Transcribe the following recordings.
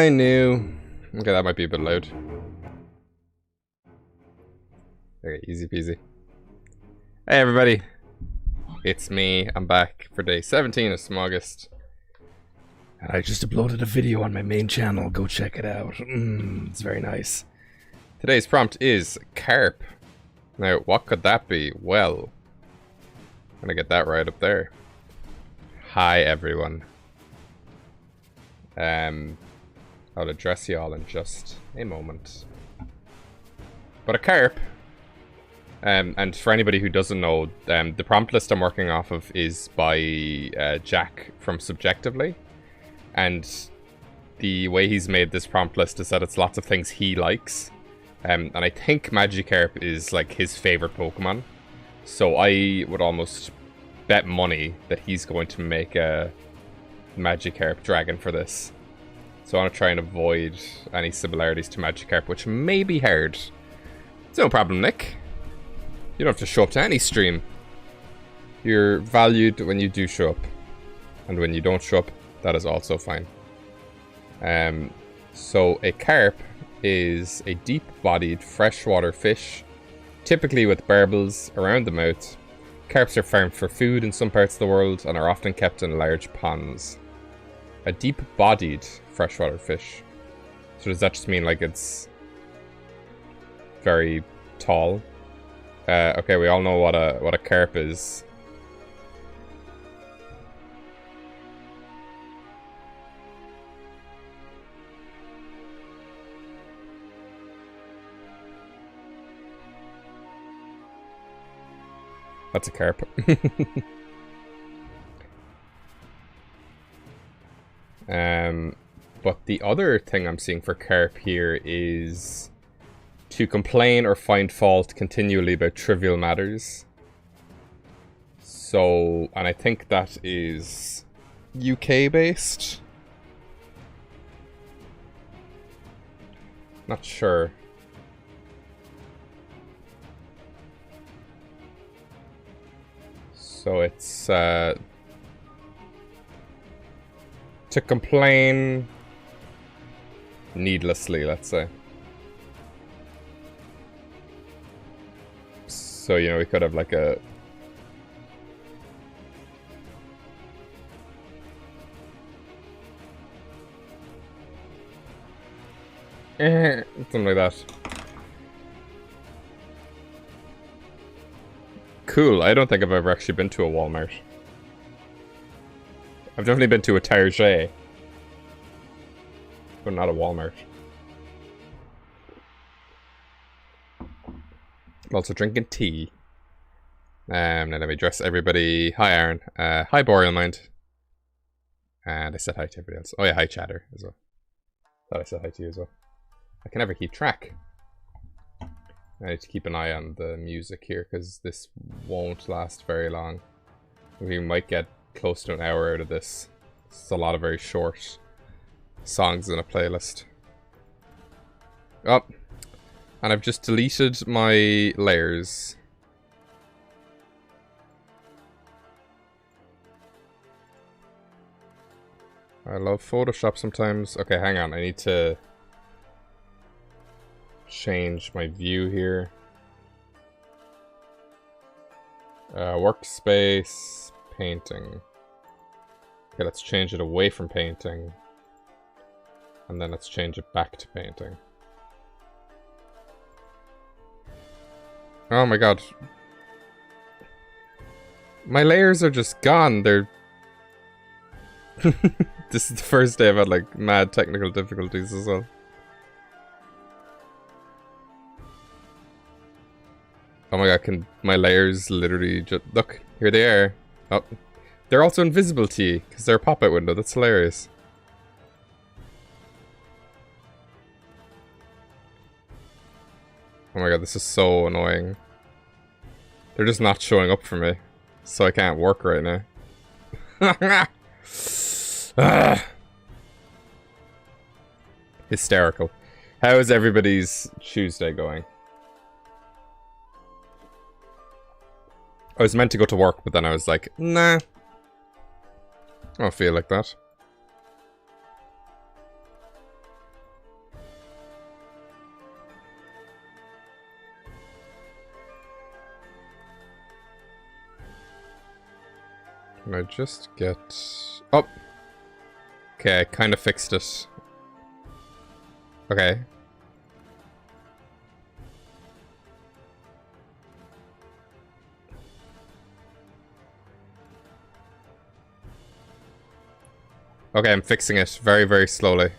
I knew. Okay, that might be a bit loud. Okay, easy peasy. Hey everybody, it's me. I'm back for day 17 of Smaugust. And I just uploaded a video on my main channel. Go check it out. It's very nice. Today's prompt is carp. Now, what could that be? Well, I'm gonna get that right up there. Hi everyone. I'll address you all in just a moment. But a carp, and for anybody who doesn't know, the prompt list I'm working off of is by Jack from Subjectively. And the way he's made this prompt list is that it's lots of things he likes. And I think Magikarp is like his favorite Pokemon. So I would almost bet money that he's going to make a Magikarp dragon for this. So I want to try and avoid any similarities to Magikarp, which may be hard. It's no problem, Nick. You don't have to show up to any stream. You're valued when you do show up. And when you don't show up, that is also fine. So a carp is a deep-bodied freshwater fish, typically with barbels around the mouth. Carps are farmed for food in some parts of the world and are often kept in large ponds. A deep-bodied freshwater fish. So does that just mean like it's very tall? Okay, we all know what a carp is. That's a carp. But the other thing I'm seeing for carp here is to complain or find fault continually about trivial matters. So, and I think that is UK based. Not sure. So it's to complain needlessly, let's say. So, you know, we could have like a something like that. Cool, I don't think I've ever actually been to a Walmart. I've definitely been to a Target, but not a Walmart. I'm also drinking tea. Now let me address everybody. Hi Aaron. Hi Boreal Mind. And I said hi to everybody else. Oh yeah, hi Chatter as well. Thought I said hi to you as well. I can never keep track. I need to keep an eye on the music here because this won't last very long. We might get close to an hour out of this. It's a lot of very short songs in a playlist. Oh, and I've just deleted my layers. I love Photoshop sometimes. Okay, hang on. I need to change my view here. Workspace, painting. Okay, let's change it away from painting. And then let's change it back to painting. Oh my god. My layers are just gone. They're... This is the first day I've had like mad technical difficulties as well. Oh my god, can my layers literally just... Look, here they are. Oh, they're also invisible to you, because they're a pop-out window. That's hilarious. Oh my god, this is so annoying. They're just not showing up for me, so I can't work right now. Hysterical. How is everybody's Tuesday going? I was meant to go to work, but then I was like, nah. I don't feel like that. Can I just get... Oh! Okay, I kind of fixed it. Okay. Okay, I'm fixing it very, very slowly.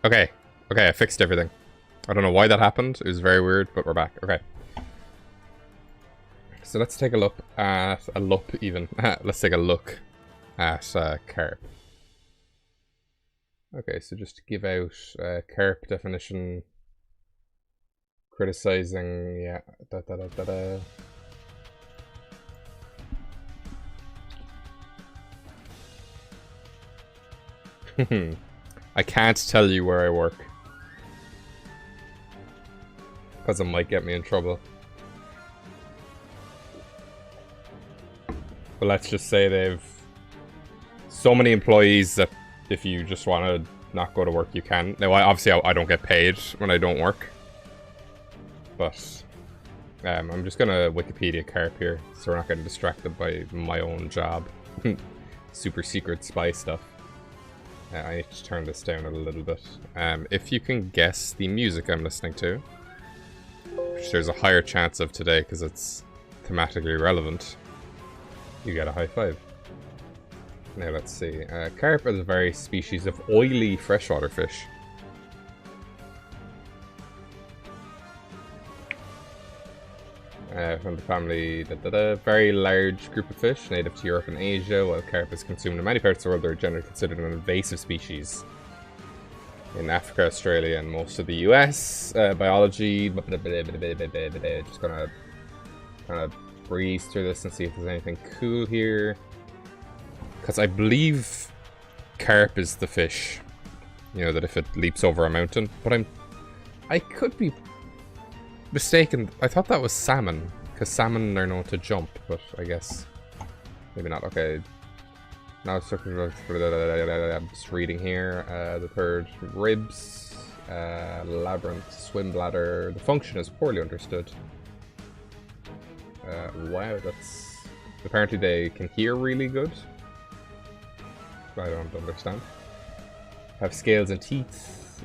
Okay. Okay, I fixed everything. I don't know why that happened. It was very weird, but we're back. Okay. So let's take a look at... let's take a look at carp. Okay, so just to give out carp definition. Criticizing, yeah. I can't tell you where I work. Because it might get me in trouble. But let's just say they've so many employees that if you just want to not go to work, you can. Now, obviously, I don't get paid when I don't work. But I'm just going to Wikipedia carp here, so we're not getting distracted by my own job. Super secret spy stuff. I need to turn this down a little bit. If you can guess the music I'm listening to, which there's a higher chance of today because it's thematically relevant, you get a high five. Now let's see. Carp is a various species of oily freshwater fish. From the family, very large group of fish, native to Europe and Asia. While carp is consumed in many parts of the world, they're generally considered an invasive species. In Africa, Australia, and most of the US. Biology, just gonna kind of breeze through this and see if there's anything cool here. Because I believe carp is the fish, you know, that if it leaps over a mountain. But I could be mistaken. I thought that was salmon, because salmon are known to jump, but I guess maybe not. Okay. Now I'm just reading here. The third, ribs, labyrinth, swim bladder. The function is poorly understood. Wow, that's... Apparently they can hear really good. I don't understand. Have scales and teeth.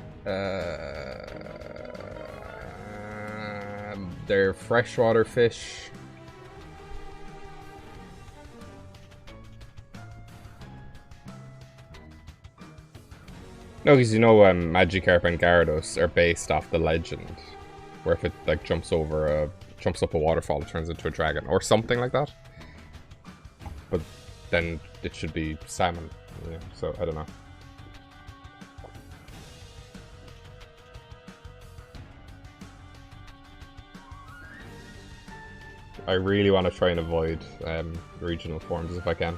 They're freshwater fish. No, because you know Magikarp and Gyarados are based off the legend, where if it like jumps up a waterfall, it turns into a dragon or something like that. But then it should be salmon. Yeah, so I don't know. I really want to try and avoid regional forms if I can.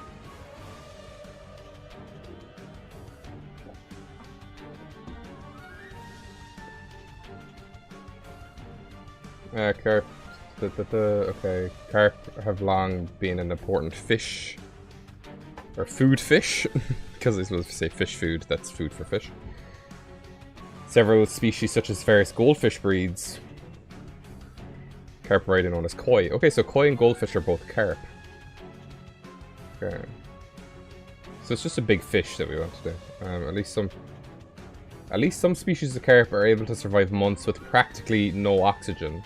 Carp. Okay, carp have long been an important fish. Or food fish. Because I was supposed to say fish food, that's food for fish. Several species such as various goldfish breeds. Carp variety known as koi. Okay, so koi and goldfish are both carp. Okay. So it's just a big fish that we want to do. At least some species of carp are able to survive months with practically no oxygen.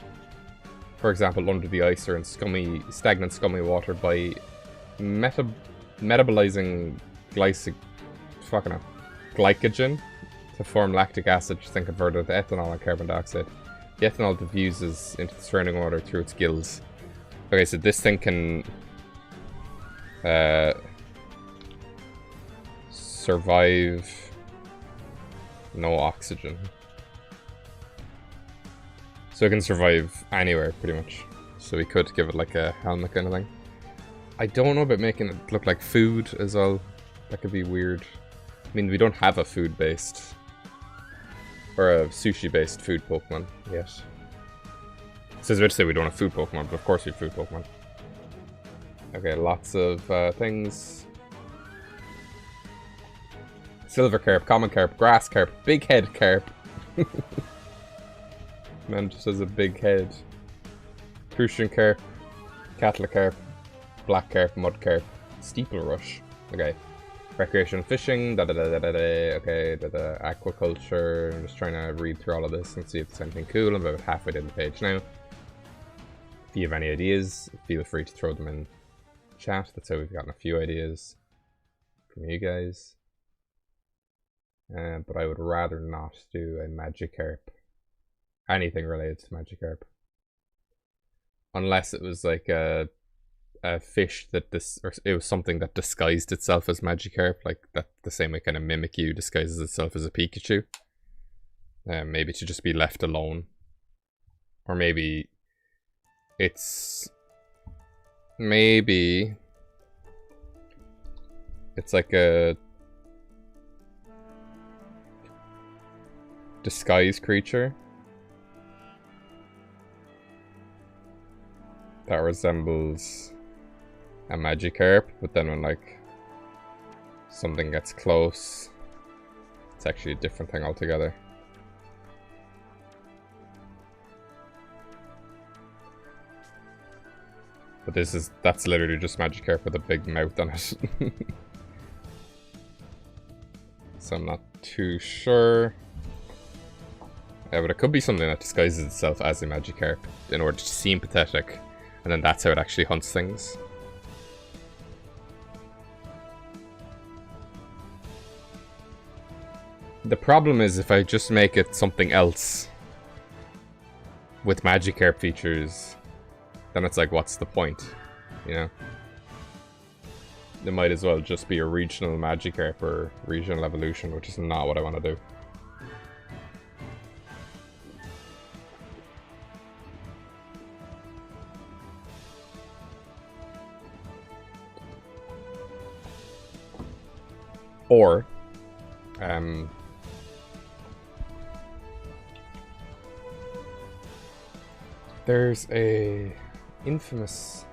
For example, under the ice or in stagnant scummy water by metabolizing glycogen to form lactic acid, which is then converted to ethanol and carbon dioxide. The ethanol diffuses into the surrounding water through its gills. Okay, so this thing can survive no oxygen. So it can survive anywhere, pretty much. So we could give it like a helmet kind of thing. I don't know about making it look like food as well. That could be weird. I mean, we don't have a food-based or a sushi-based food Pokemon yet. It says to say we don't have food Pokemon, but of course we have food Pokemon. Okay, lots of things. Silver carp, common carp, grass carp, big head carp. Man just has a big head. Crucian carp, cattle carp. black carp, mud carp, steeple rush. Okay. Recreational fishing, okay, aquaculture. I'm just trying to read through all of this and see if there's anything cool. I'm about halfway down the page now. If you have any ideas, feel free to throw them in chat. That's how we've gotten a few ideas from you guys. But I would rather not do a Magikarp. Anything related to Magikarp. Unless it was like a fish that or it was something that disguised itself as Magikarp, like that the same way kind of Mimikyu disguises itself as a Pikachu. Maybe to just be left alone. Or maybe it's like a disguised creature that resembles a Magikarp, but then when like something gets close, it's actually a different thing altogether. But that's literally just Magikarp with a big mouth on it. So I'm not too sure. Yeah, but it could be something that disguises itself as a Magikarp in order to seem pathetic, and then that's how it actually hunts things. The problem is if I just make it something else with Magikarp features, then it's like, what's the point? You know? It might as well just be a regional Magikarp or regional evolution, which is not what I want to do. Or, there's a infamous...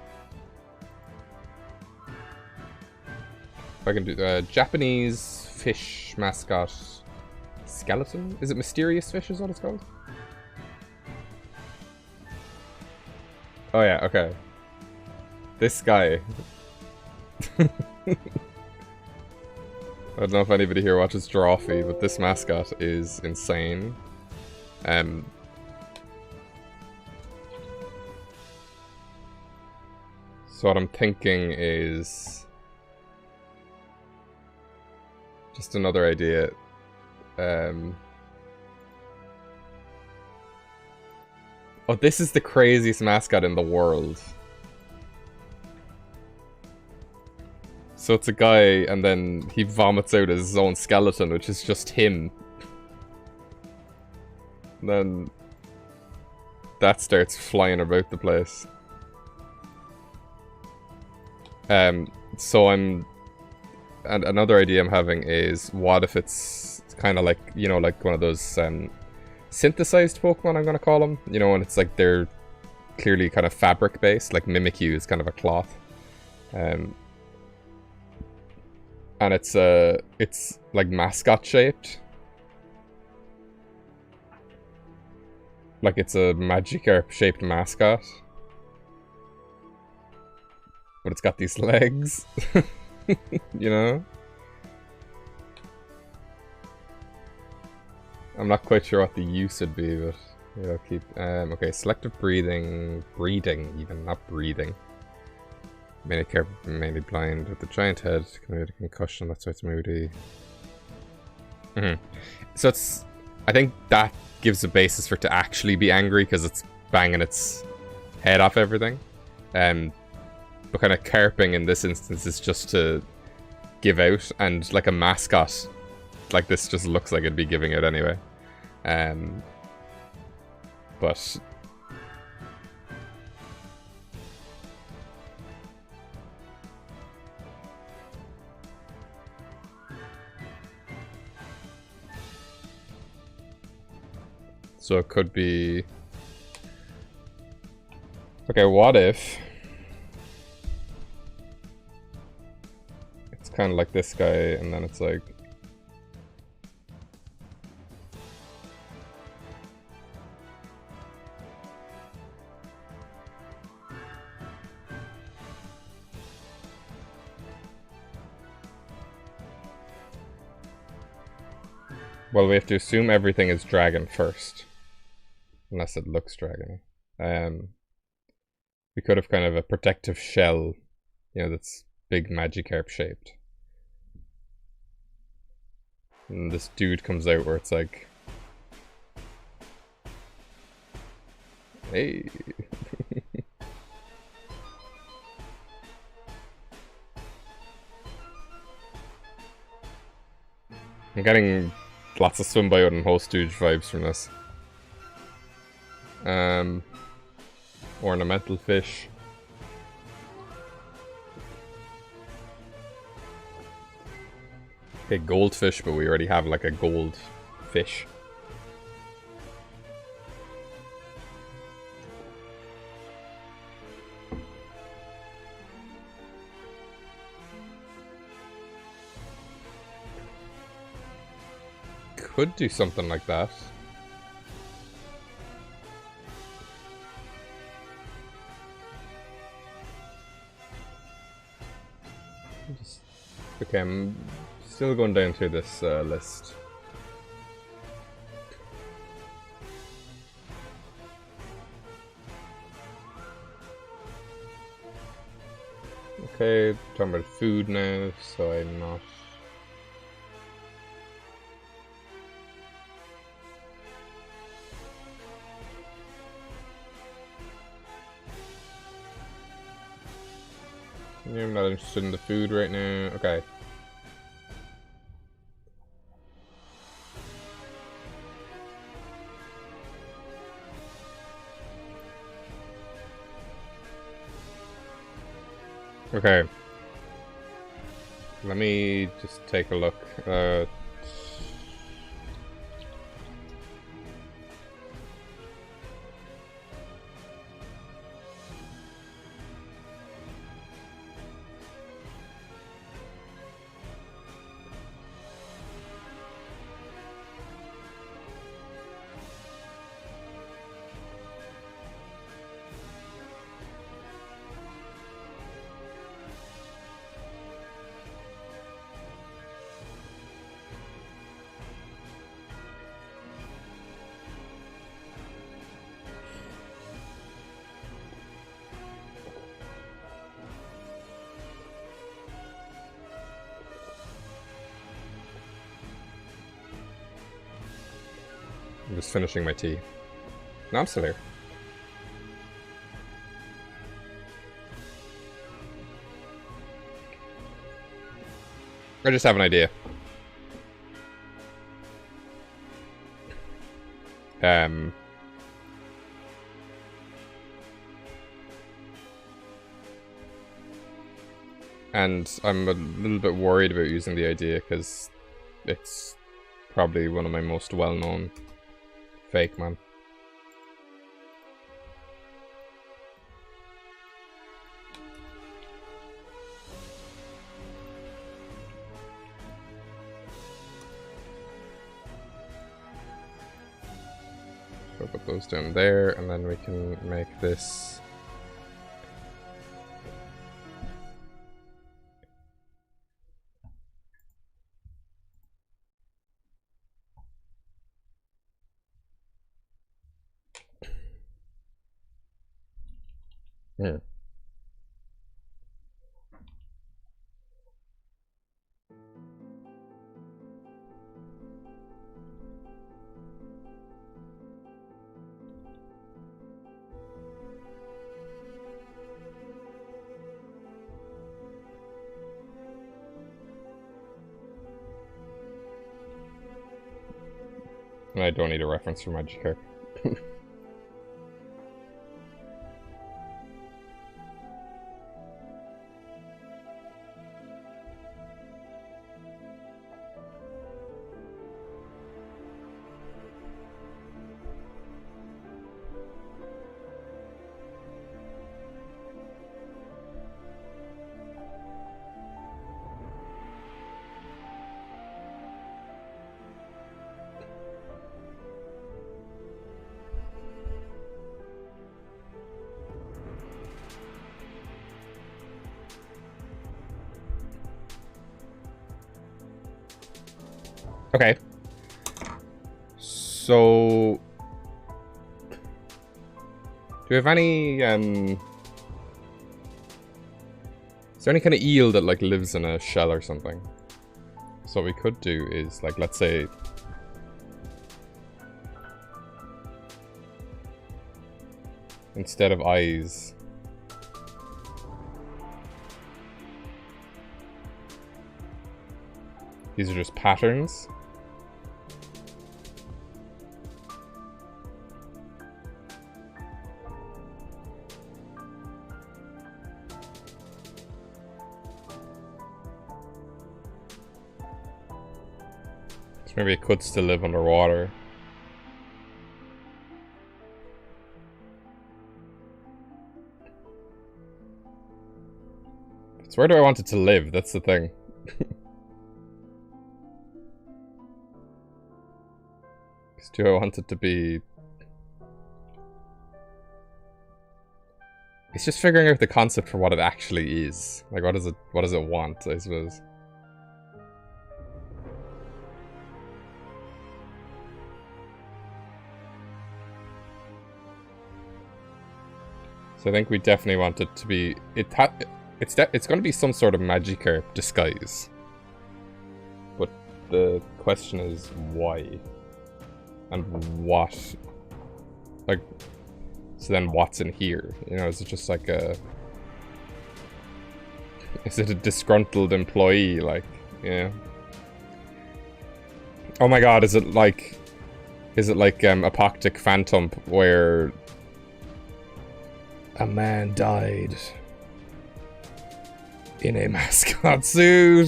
If I can do the Japanese fish mascot skeleton? Is it Mysterious Fish is what it's called? Oh yeah, okay. This guy. I don't know if anybody here watches Drawfee, but this mascot is insane. So what I'm thinking is just another idea. Oh, this is the craziest mascot in the world. So it's a guy, and then he vomits out his own skeleton, which is just him. And then that starts flying about the place. So and another idea I'm having is, what if it's kind of like, you know, like one of those synthesized Pokemon, I'm gonna call them. You know, and it's like they're clearly kind of fabric based, like Mimikyu is kind of a cloth. And it's like mascot shaped. Like it's a Magikarp shaped mascot. But it's got these legs. You know? I'm not quite sure what the use would be, but yeah, I'll keep okay, selective breeding even, not breathing. Magikarp mainly blind with the giant head, committed concussion, that's why it's moody. So it's, I think that gives a basis for it to actually be angry because it's banging its head off everything. But kind of carping in this instance is just to give out, and like a mascot like this just looks like it'd be giving out anyway. But so it could be... Okay, what if... It's kind of like this guy, and then it's like... Well, we have to assume everything is dragon first. Unless it looks dragony. We could have kind of a protective shell, you know, that's big Magikarp shaped. And this dude comes out where it's like... Hey! I'm getting lots of Swimbiote and Hostouge vibes from this. Ornamental fish. Okay, goldfish, but we already have like a gold fish. Could do something like that. Okay, I'm still going down through this list. Okay, talking about food now, so I'm not... Yeah, I'm not interested in the food right now. Okay. Okay. Let me just take a look. I'm just finishing my tea. No, I'm still here. I just have an idea. And I'm a little bit worried about using the idea because it's probably one of my most well-known Fakemon. So put those down there, and then we can make this. Yeah. I don't need a reference for Magikarp. Okay. So... Do we have any, Is there any kind of eel that, like, lives in a shell or something? So what we could do is, like, let's say... Instead of eyes... These are just patterns. So maybe it could still live underwater. So where do I want it to live? That's the thing. Do I want it to be... It's just figuring out the concept for what it actually is. Like, what does it want, I suppose. So I think we definitely want it to be... It's going to be some sort of Magikarp disguise. But the question is, why? And what? Like, so then what's in here? You know, is it just like a... Is it a disgruntled employee, like, you know? Oh my god, is it like Apoptic Phantom, where a man died in a mascot suit?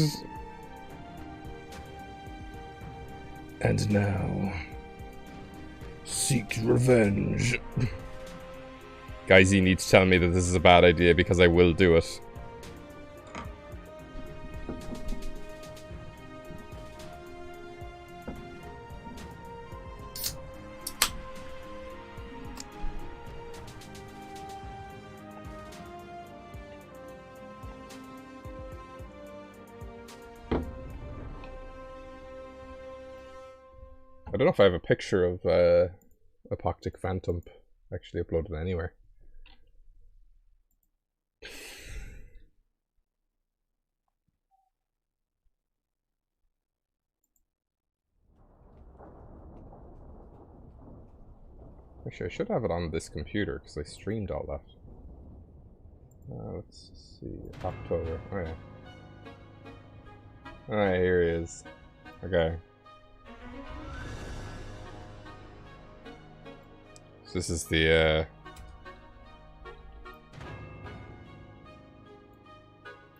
And now... seek revenge. Guys, you need to tell me that this is a bad idea because I will do it. I don't know if I have a picture of Apoptic Phantom actually uploaded anywhere. Actually, I should have it on this computer because I streamed all that. Let's see. October. Oh yeah. Alright, here he is. Okay. So this is the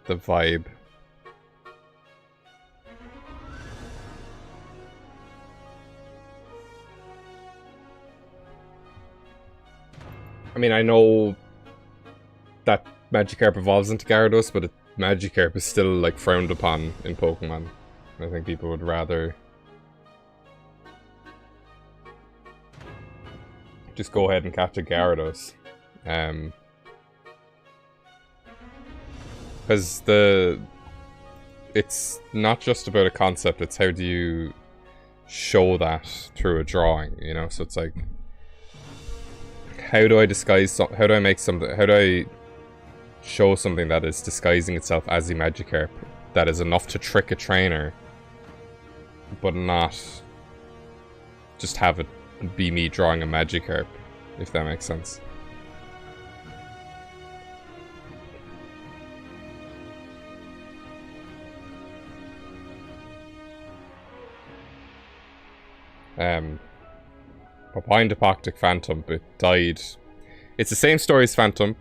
vibe. I mean, I know that Magikarp evolves into Gyarados, but Magikarp is still, like, frowned upon in Pokemon. I think people would rather just go ahead and catch a Gyarados. Because it's not just about a concept, it's how do you show that through a drawing, you know? So it's like, how do I disguise how do I make something, how do I show something that is disguising itself as a Magikarp that is enough to trick a trainer, but not just have it be me drawing a Magikarp, if that makes sense. But behind Apoptic Phantom, it died. It's the same story as Phantom.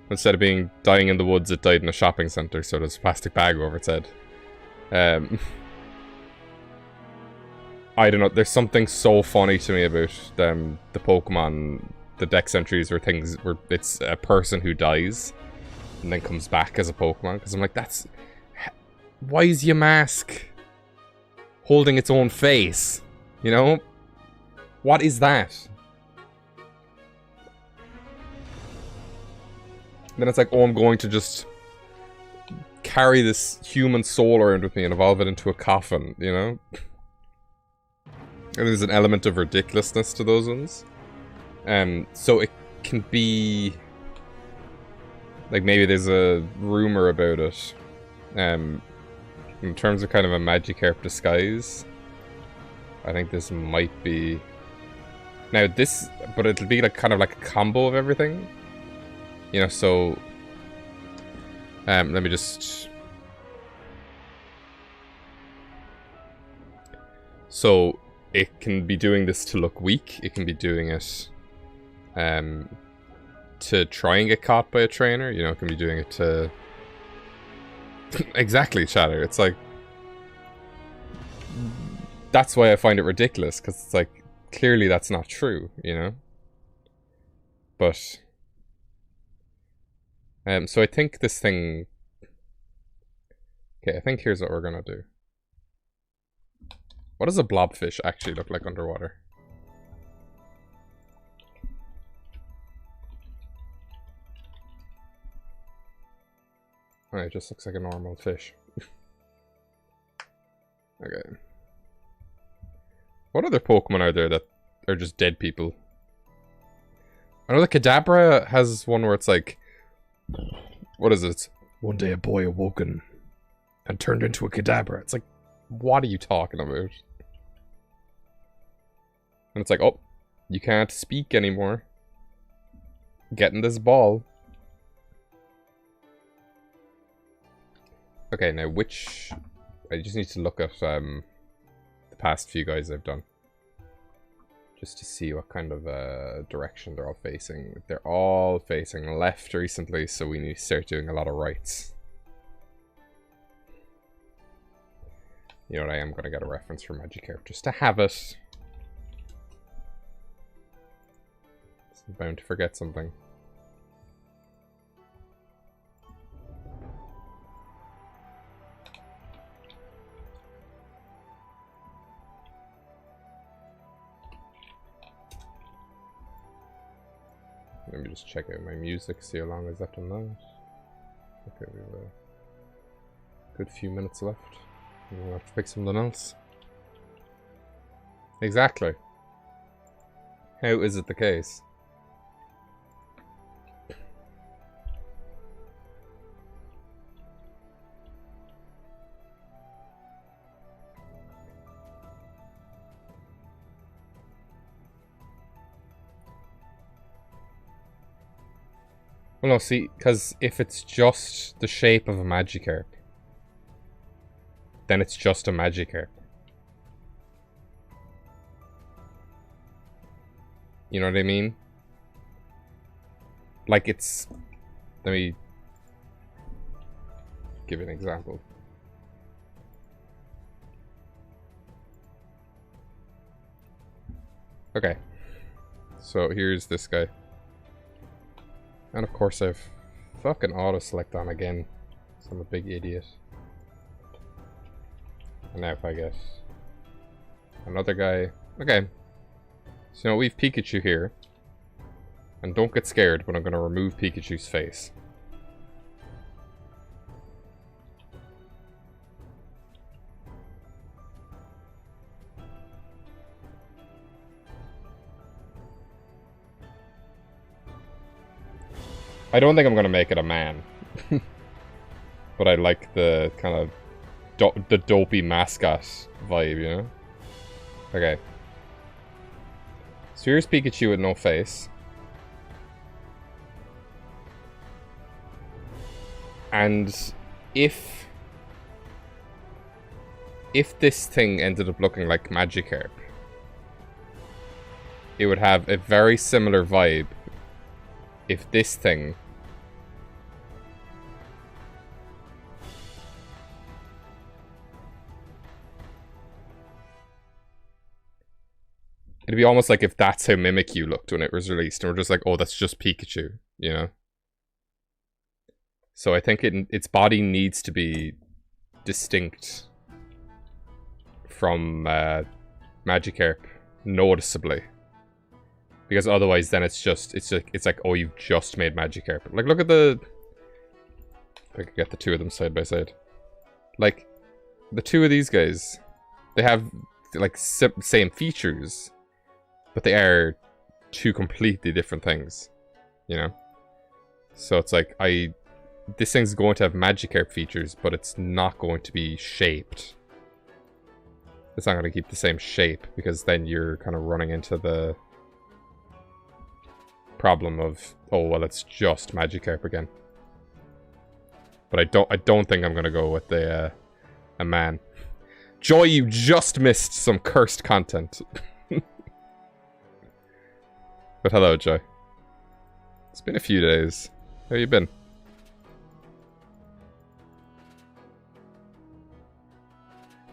Instead of being dying in the woods, it died in a shopping center, so there's a plastic bag over its head. I don't know, there's something so funny to me about the Pokemon, the Dex entries where it's a person who dies and then comes back as a Pokemon, because I'm like, that's... Why is Yamask holding its own face? You know? What is that? Then it's like, oh, I'm going to just carry this human soul around with me and evolve it into a coffin, you know? And there's an element of ridiculousness to those ones. So it can be... Like, maybe there's a rumor about it. In terms of kind of a Magikarp disguise, I think this might be... Now this... But it'll be like kind of like a combo of everything. You know, so... let me just... So, it can be doing this to look weak. It can be doing it... to try and get caught by a trainer. You know, it can be doing it to... Exactly, Shatter. It's like... That's why I find it ridiculous, because it's like, clearly that's not true, you know? But... so I think this thing... Okay, I think here's what we're gonna do. What does a blobfish actually look like underwater? Oh, it just looks like a normal fish. Okay. What other Pokemon are there that are just dead people? I know the Kadabra has one where it's like... What is it? One day a boy awoken and turned into a Kadabra. It's like, what are you talking about? And it's like, oh, you can't speak anymore. Get in this ball. Okay, now which... I just need to look at the past few guys I've done. Just to see what kind of direction they're all facing. They're all facing left recently, so we need to start doing a lot of rights. You know what, I am going to get a reference for Magikarp just to have it. I'm bound to forget something. Let me just check out my music, see how long is left on that. Okay, we have a good few minutes left. We'll have to pick something else. Exactly. How is it the case? Well, no, see, because if it's just the shape of a Magikarp, then it's just a Magikarp. You know what I mean? Like it's... Let me give an example. Okay. So here's this guy. And of course I've fucking auto-select on again. So I'm a big idiot. And now if I get another guy... Okay. So now we've Pikachu here. And don't get scared when I'm going to remove Pikachu's face. I don't think I'm going to make it a man. But I like the kind of the dopey mascot vibe, you know? Okay. So here's Pikachu with no face. And if this thing ended up looking like Magikarp, it would have a very similar vibe if this thing it'd be almost like if that's how Mimikyu looked when it was released, and we're just like, oh, that's just Pikachu, you know? So I think its body needs to be distinct from Magikarp noticeably, because otherwise then it's like, oh, you've just made Magikarp. Like, look at the... If I could get the two of them side by side. Like, the two of these guys, they have like same features, but they are two completely different things, you know? So it's like, this thing's going to have Magikarp features, but it's not going to be shaped. It's not going to keep the same shape, because then you're kind of running into the problem of, oh, well, it's just Magikarp again. But I don't think I'm going to go with a man. Joy, you just missed some cursed content. But hello, Joy. It's been a few days. How you been?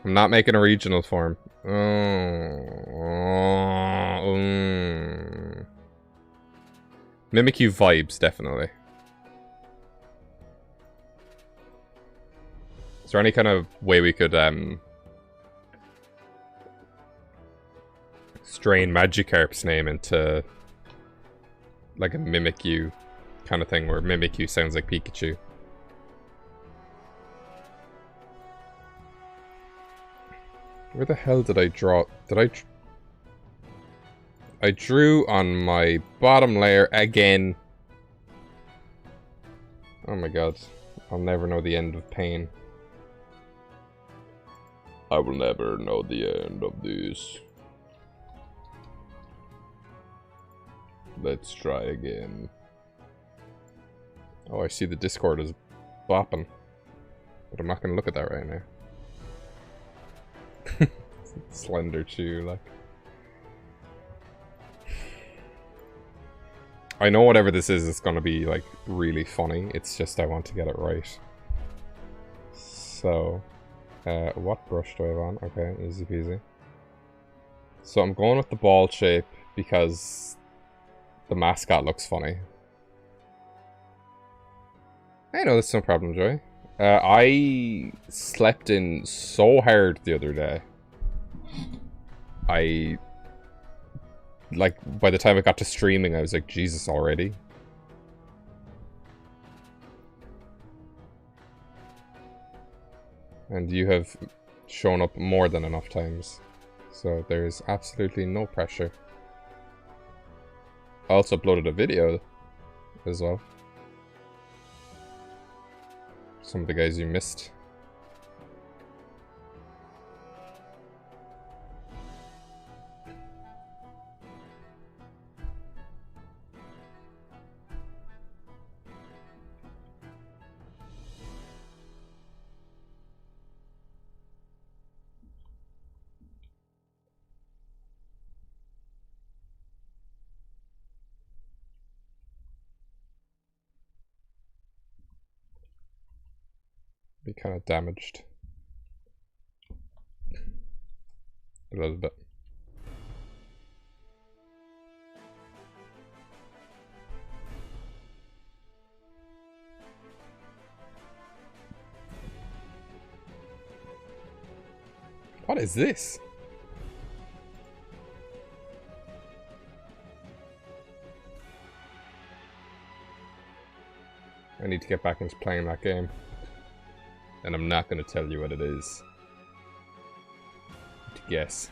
I'm not making a regional form. Mimikyu vibes, definitely. Is there any kind of way we could strain Magikarp's name into like a Mimikyu kind of thing, where Mimikyu sounds like Pikachu? Where the hell did I draw? I drew on my bottom layer again. Oh my god. I'll never know the end of pain. I will never know the end of this. Let's try again. Oh, I see the Discord is bopping. But I'm not going to look at that right now. Slender Chew, like. I know whatever this is, it's going to be, like, really funny. It's just I want to get it right. So, what brush do I have on? Okay, easy peasy. So I'm going with the ball shape because the mascot looks funny. I know, that's no problem, Joy. I slept in so hard the other day. Like, by the time it got to streaming, I was like, Jesus, already? And you have shown up more than enough times. So there's absolutely no pressure. I also uploaded a video as well. Some of the guys you missed. Be kind of damaged. A little bit. What is this? I need to get back into playing that game. And I'm not going to tell you what it is. To guess.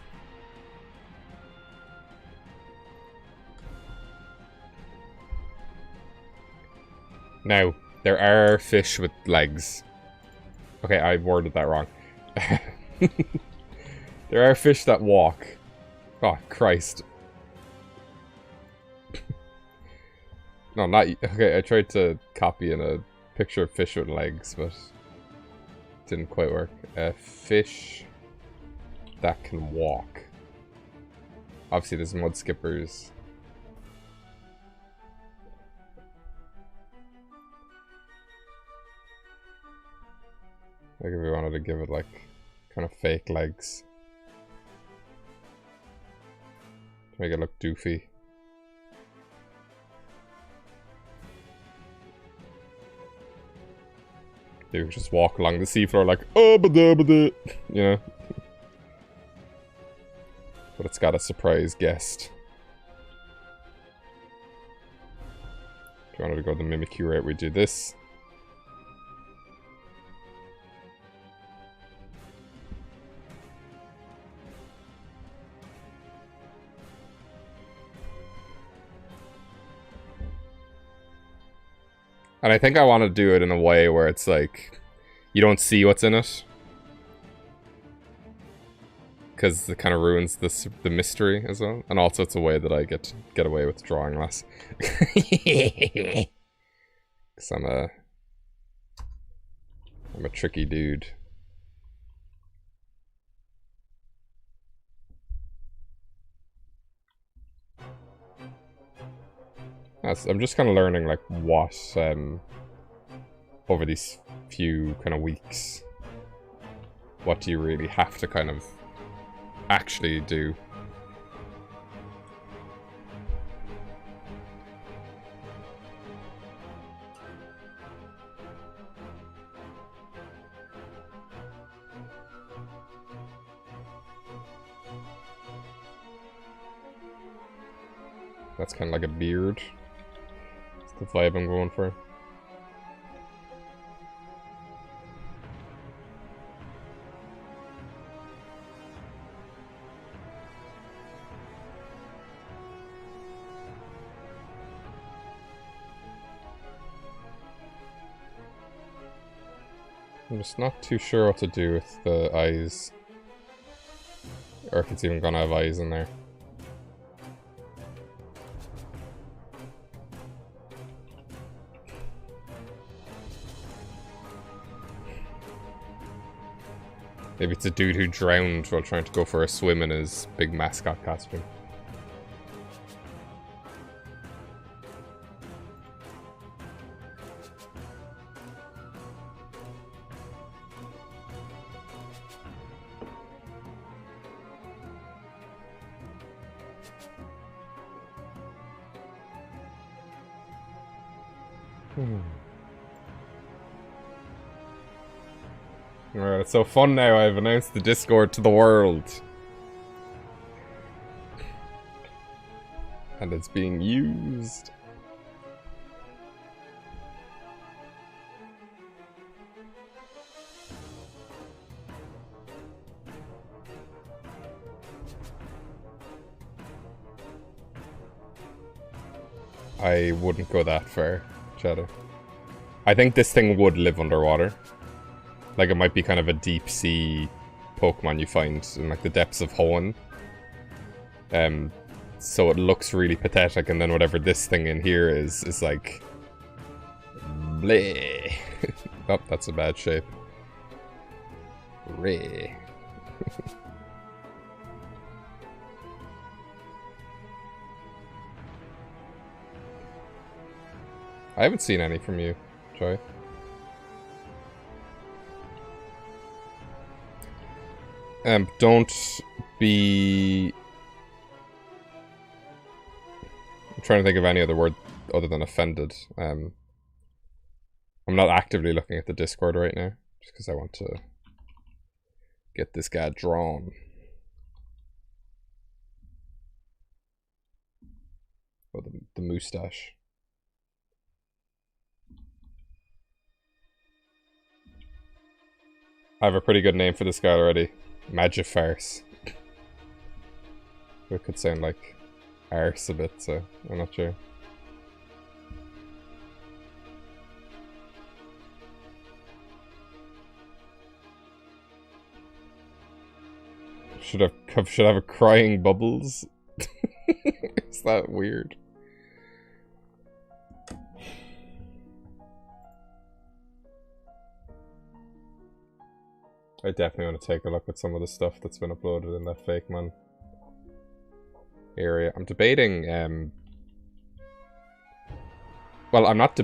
Now, there are fish with legs. Okay, I worded that wrong. There are fish that walk. Oh, Christ. No, not... Okay, I tried to copy in a picture of fish with legs, but... didn't quite work. A fish that can walk. Obviously, there's mud skippers. Like if we wanted to give it like kind of fake legs to make it look doofy. They would just walk along the seafloor like, oh, ba-da, you know. But it's got a surprise guest. If you wanted to go the Mimikyu route, we do this. And I think I want to do it in a way where it's like, you don't see what's in it. Because it kind of ruins the mystery as well. And also it's a way that I get away with drawing less. Because I'm a tricky dude. I'm just kind of learning, like, what, over these few kind of weeks, what do you really have to kind of actually do? That's kind of like a beard. The vibe I'm going for. I'm just not too sure what to do with the eyes. Or if it's even gonna have eyes in there. Maybe it's a dude who drowned while trying to go for a swim in his big mascot costume. Alright, it's so fun now. I've announced the Discord to the world. And it's being used. I wouldn't go that far, Shadow. I think this thing would live underwater. Like, it might be kind of a deep sea Pokemon you find in, like, the depths of Hoenn. So it looks really pathetic, and then whatever this thing in here is like... bleh. Oh, that's a bad shape. Ray. I haven't seen any from you, Joy. Don't be... I'm trying to think of any other word other than offended. I'm not actively looking at the Discord right now, just because I want to get this guy drawn. Oh, the moustache. I have a pretty good name for this guy already. Magifarce. It could sound like arse a bit, so I'm not sure. Should have a crying bubbles? Is that weird? I definitely want to take a look at some of the stuff that's been uploaded in that Fakemon area. I'm debating, well, I'm not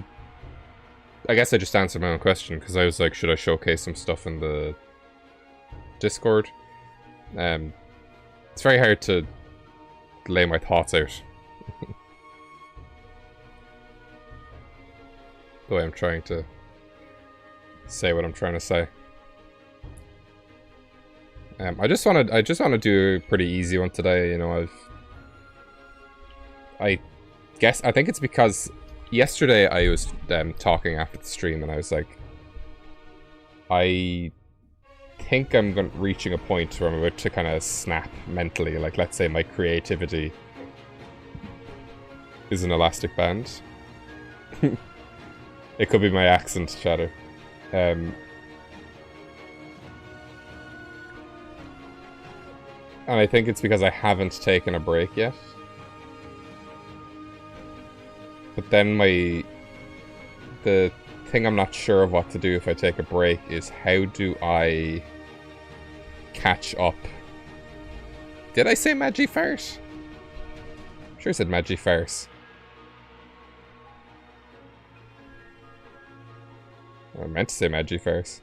I guess I just answered my own question, because I was like, should I showcase some stuff in the Discord? It's very hard to lay my thoughts out. The way I'm trying to say what I'm trying to say. I just want to do a pretty easy one today. You know, I think it's because yesterday I was talking after the stream, and I was like, I think I'm reaching a point where I'm about to kind of snap mentally. Like, let's say my creativity is an elastic band. It could be my accent, chatter. And I think it's because I haven't taken a break yet. But then the thing I'm not sure of what to do if I take a break is how do I catch up? Did I say Magi Farce? Sure I said Magi Farce. I meant to say Magi Farce.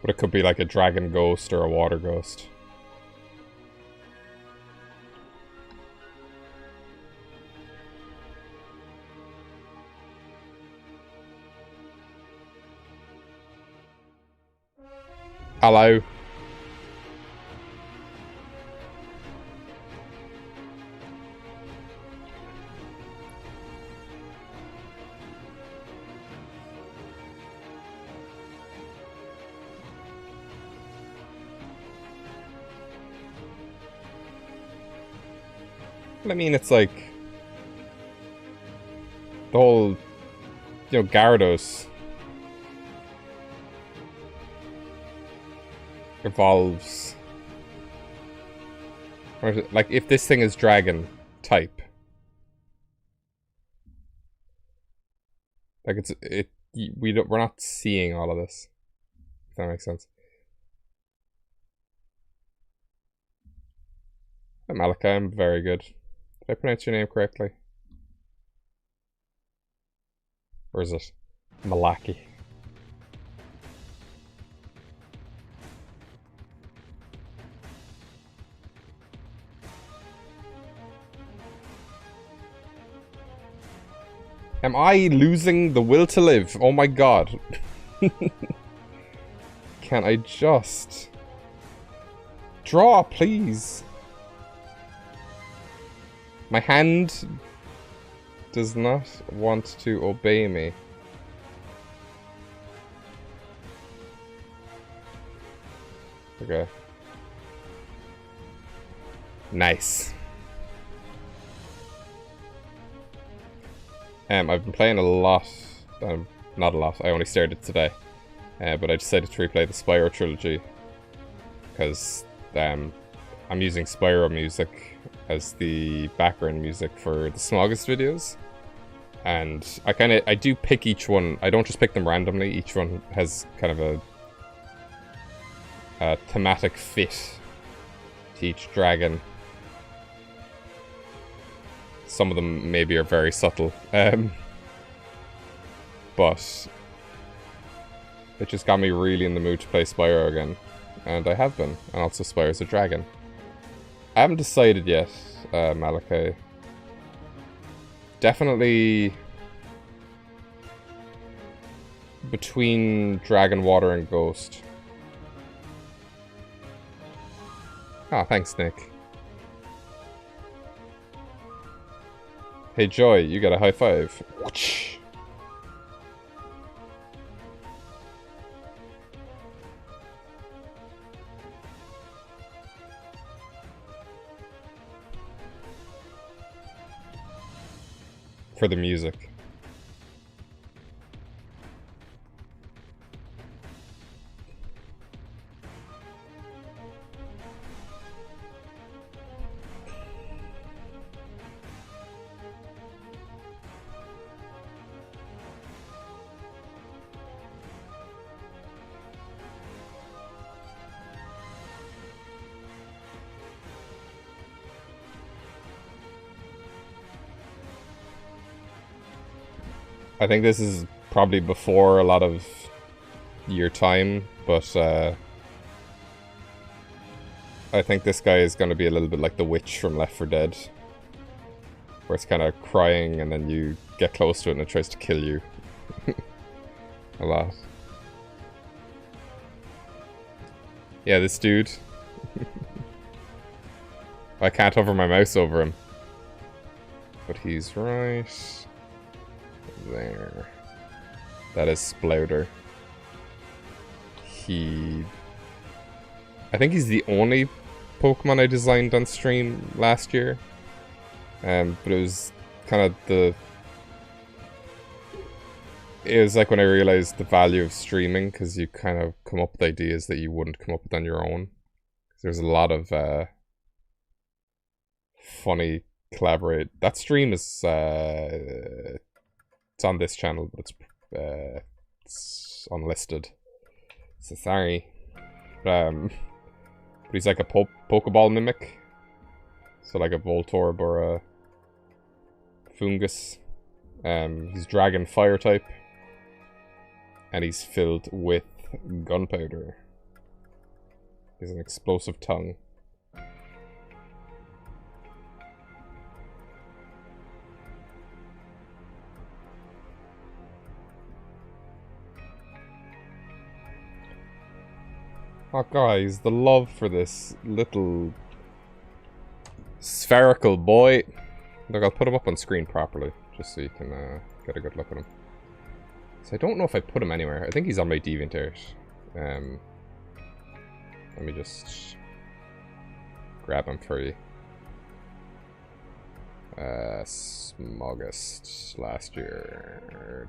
But it could be like a dragon ghost or a water ghost. Hello. I mean, it's like the whole, you know, Gyarados evolves. Or is it, like, if this thing is dragon type, like we're not seeing all of this. If that makes sense. Malika, I'm very good. Did I pronounce your name correctly? Or is it Malaki? Am I losing the will to live? Oh my god. Can I just draw, please? My hand does not want to obey me. Okay. Nice. I've been playing a lot. Not a lot. I only started today. But I decided to replay the Spyro trilogy. Because I'm using Spyro music as the background music for the Smaugust videos. And I do pick each one. I don't just pick them randomly. Each one has kind of a thematic fit to each dragon. Some of them maybe are very subtle. But it just got me really in the mood to play Spyro again. And I have been. And also Spyro's a dragon. I haven't decided yet, Malachi. Definitely between Dragon, Water, and Ghost. Ah, thanks, Nick. Hey, Joy, you got a high five. Whoosh. For the music. I think this is probably before a lot of your time, but I think this guy is going to be a little bit like the witch from Left 4 Dead, where it's kind of crying and then you get close to it and it tries to kill you. A lot. Yeah, this dude. I can't hover my mouse over him. But he's right there. That is Splouter. I think he's the only Pokemon I designed on stream last year. But it was kind of it was like when I realized the value of streaming, because you kind of come up with ideas that you wouldn't come up with on your own. There's a lot of funny that stream is it's on this channel, but it's unlisted, so sorry. But he's like a Pokeball mimic, so like a Voltorb or a Fungus. He's Dragon Fire type, and he's filled with gunpowder. He's an explosive tongue. Oh guys, the love for this little spherical boy. Look, I'll put him up on screen properly, just so you can get a good look at him. So I don't know if I put him anywhere. I think he's on my DeviantArt. Let me just grab him for you. Smaugust last year.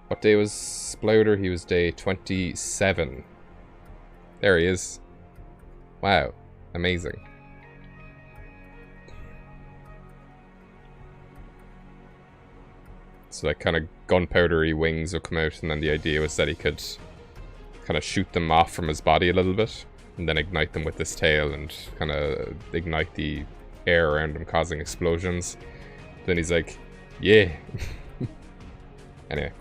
What day was Splowder? He was day 27. There he is. Wow. Amazing. So like kind of gunpowdery wings will come out, and then the idea was that he could kind of shoot them off from his body a little bit, and then ignite them with his tail and kind of ignite the air around him, causing explosions. Then he's like, yeah. Anyway.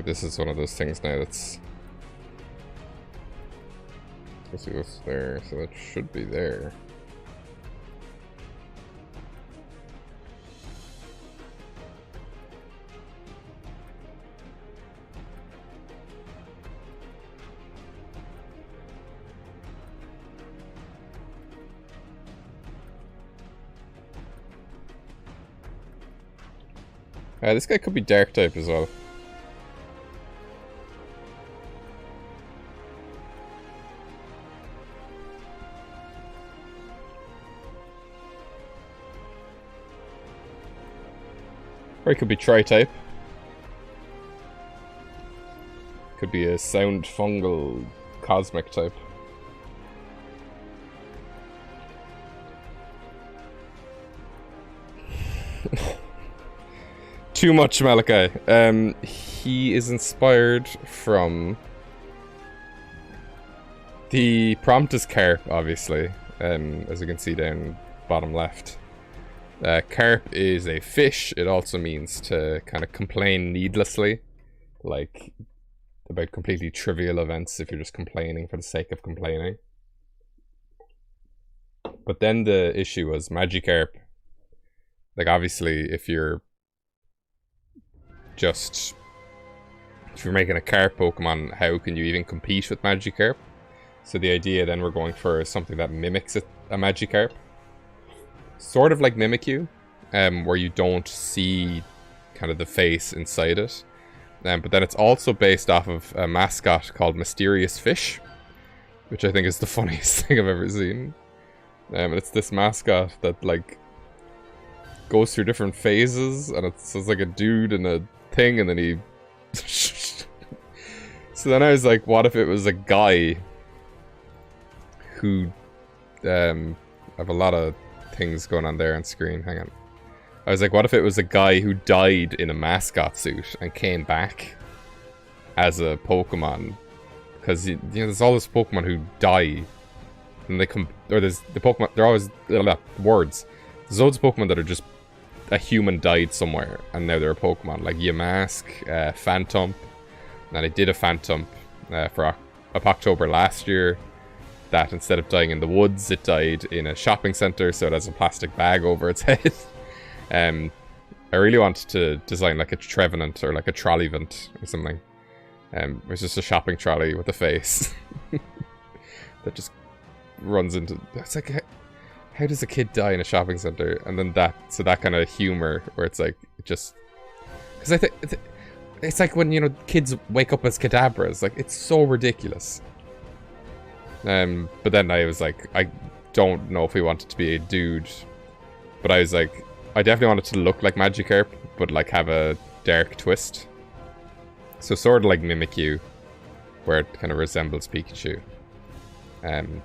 This is one of those things now that's... Let's see what's there, so that should be there. This guy could be dark type as well. Or he could be tri-type. Could be a sound fungal cosmic type. Too much Malachi. He is inspired from... The prompt is carp, obviously, as you can see down bottom left. Carp is a fish. It also means to kind of complain needlessly, like about completely trivial events if you're just complaining for the sake of complaining. But then the issue was Magikarp. Like obviously if you're making a carp Pokemon, how can you even compete with Magikarp? So the idea then we're going for something that mimics a Magikarp. Sort of like Mimikyu, where you don't see kind of the face inside it. But then it's also based off of a mascot called Mysterious Fish, which I think is the funniest thing I've ever seen. It's this mascot that, like, goes through different phases, and it's like a dude in a thing, and then he... So then I was like, what if it was a guy who... I have a lot of things going on there on screen, hang on. I was like, what if it was a guy who died in a mascot suit and came back as a Pokemon? Because, you know, there's all these Pokemon who die, and they come... Or there's the Pokemon... They're always... words. There's loads of Pokemon that are just... A human died somewhere, and now they're a Pokemon. Like Yamask, Phantump. And I did a Phantump for October last year. That instead of dying in the woods, it died in a shopping center, so it has a plastic bag over its head. I really wanted to design like a Trevenant or like a Trolleyvant or something. It was just a shopping trolley with a face that just runs into... It's like, how does a kid die in a shopping center? And then that kind of humor where it's like, it just... Because I think... It's like when, you know, kids wake up as Kadabras. Like, it's so ridiculous. But then I was like, I don't know if we wanted to be a dude. But I was like, I definitely wanted to look like Magikarp, but like have a dark twist. So sort of like Mimikyu, where it kind of resembles Pikachu. And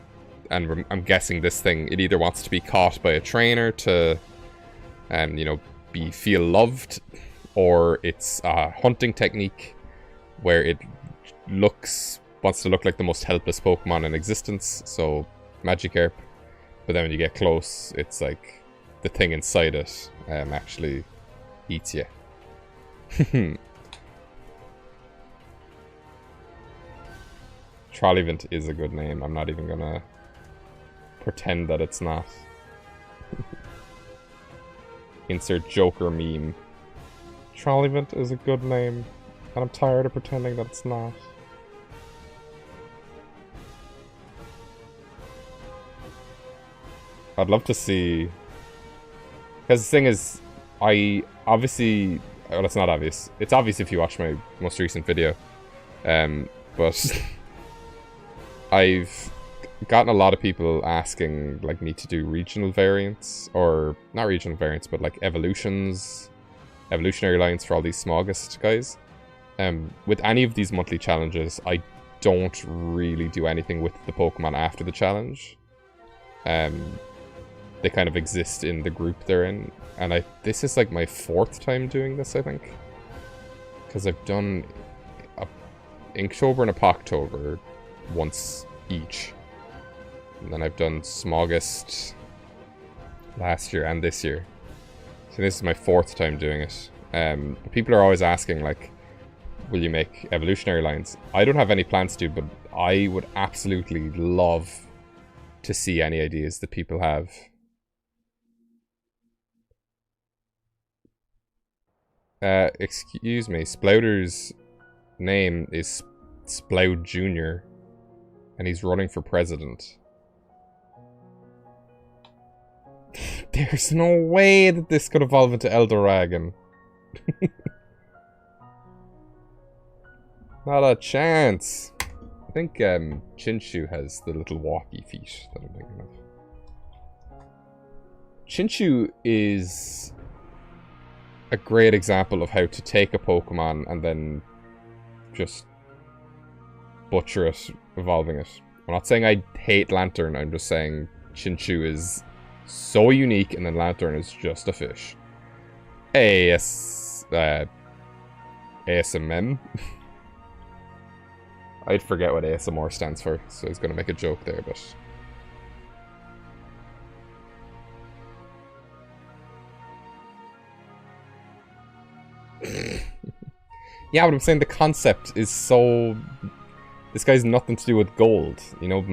I'm guessing this thing, it either wants to be caught by a trainer to, you know, feel loved, or it's a hunting technique where it wants to look like the most helpless Pokemon in existence, so Magikarp. But then when you get close, it's like the thing inside it actually eats you. Trolleyvant is a good name. I'm not even gonna pretend that it's not. Insert Joker meme. Trolleyvant is a good name, and I'm tired of pretending that it's not. I'd love to see... Because the thing is, I obviously... Well, it's not obvious. It's obvious if you watch my most recent video. But... I've gotten a lot of people asking, like, me to do regional variants. Or, not regional variants, but, like, evolutionary lines for all these Smaugust guys. With any of these monthly challenges, I don't really do anything with the Pokemon after the challenge. They kind of exist in the group they're in. And this is like my 4th time doing this, I think. Because I've done Inktober and Apoctober once each. And then I've done Smaugust last year and this year. So this is my 4th time doing it. People are always asking, like, will you make evolutionary lines? I don't have any plans to, but I would absolutely love to see any ideas that people have. Excuse me, Splouter's name is Sploud Jr. And he's running for president. There's no way that this could evolve into Eldoragon. Not a chance. I think Chinchu has the little walkie feet that I'm thinking of. Chinchu is a great example of how to take a Pokemon and then just butcher it, evolving it. I'm not saying I hate Lantern, I'm just saying Chinchu is so unique, and then Lantern is just a fish. ASMM? I'd forget what ASMR stands for, so I was going to make a joke there, but... Yeah, but I'm saying the concept is so... This guy's nothing to do with gold, you know?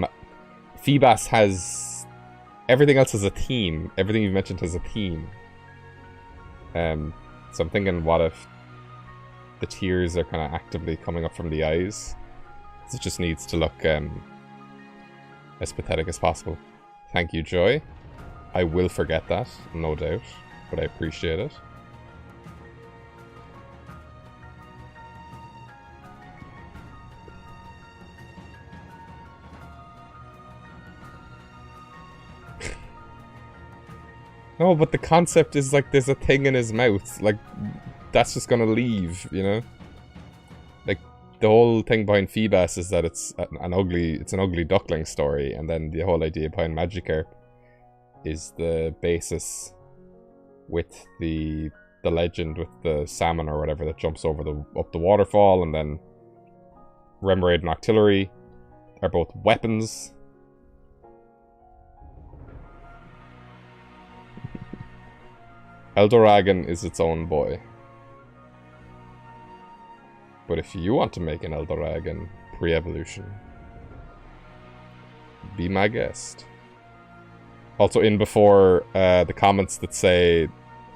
Feebas has... Everything else has a theme. Everything you've mentioned has a theme. So I'm thinking, what if the tears are kind of actively coming up from the eyes? It just needs to look as pathetic as possible. Thank you, Joy. I will forget that, no doubt, but I appreciate it. No, but the concept is like there's a thing in his mouth. Like, that's just gonna leave, you know? Like, the whole thing behind Feebas is that it's an ugly duckling story, and then the whole idea behind Magikarp is the basis with the legend with the salmon or whatever that jumps over up the waterfall, and then Remoraid and Octillery are both weapons. Eldoragon is its own boy. But if you want to make an Eldoragon pre-evolution, be my guest. Also in before the comments that say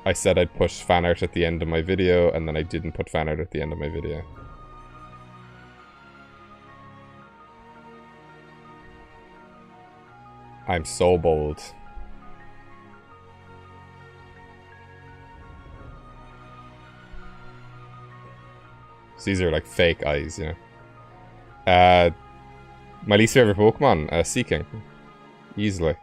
I said I'd put fan art at the end of my video, and then I didn't put fan art at the end of my video. I'm so bold. So these are like fake eyes, you know. My least favorite Pokemon, Seeking. Easily.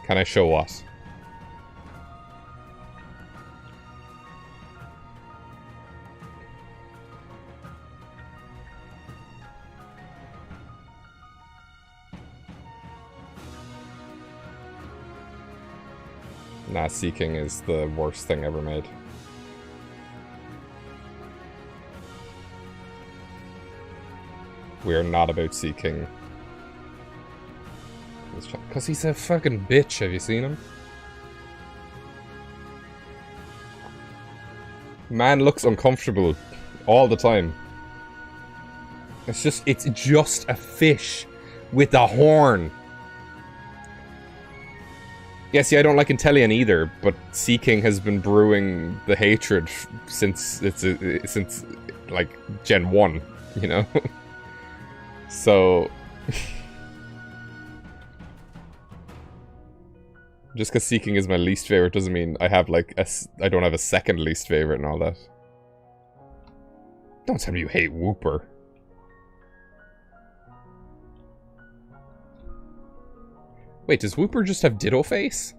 Can I show what? Nah, Seeking is the worst thing ever made. We are not about Seeking. Because he's a fucking bitch, have you seen him? Man looks uncomfortable all the time. It's just a fish with a horn. Yeah, see, I don't like Inteleon either, but Seeking has been brewing the hatred since like Gen 1, you know? So just because Seeking is my least favorite doesn't mean I have like I don't have a second least favorite and all that. Don't tell me you hate Wooper. Wait, does Wooper just have Ditto Face?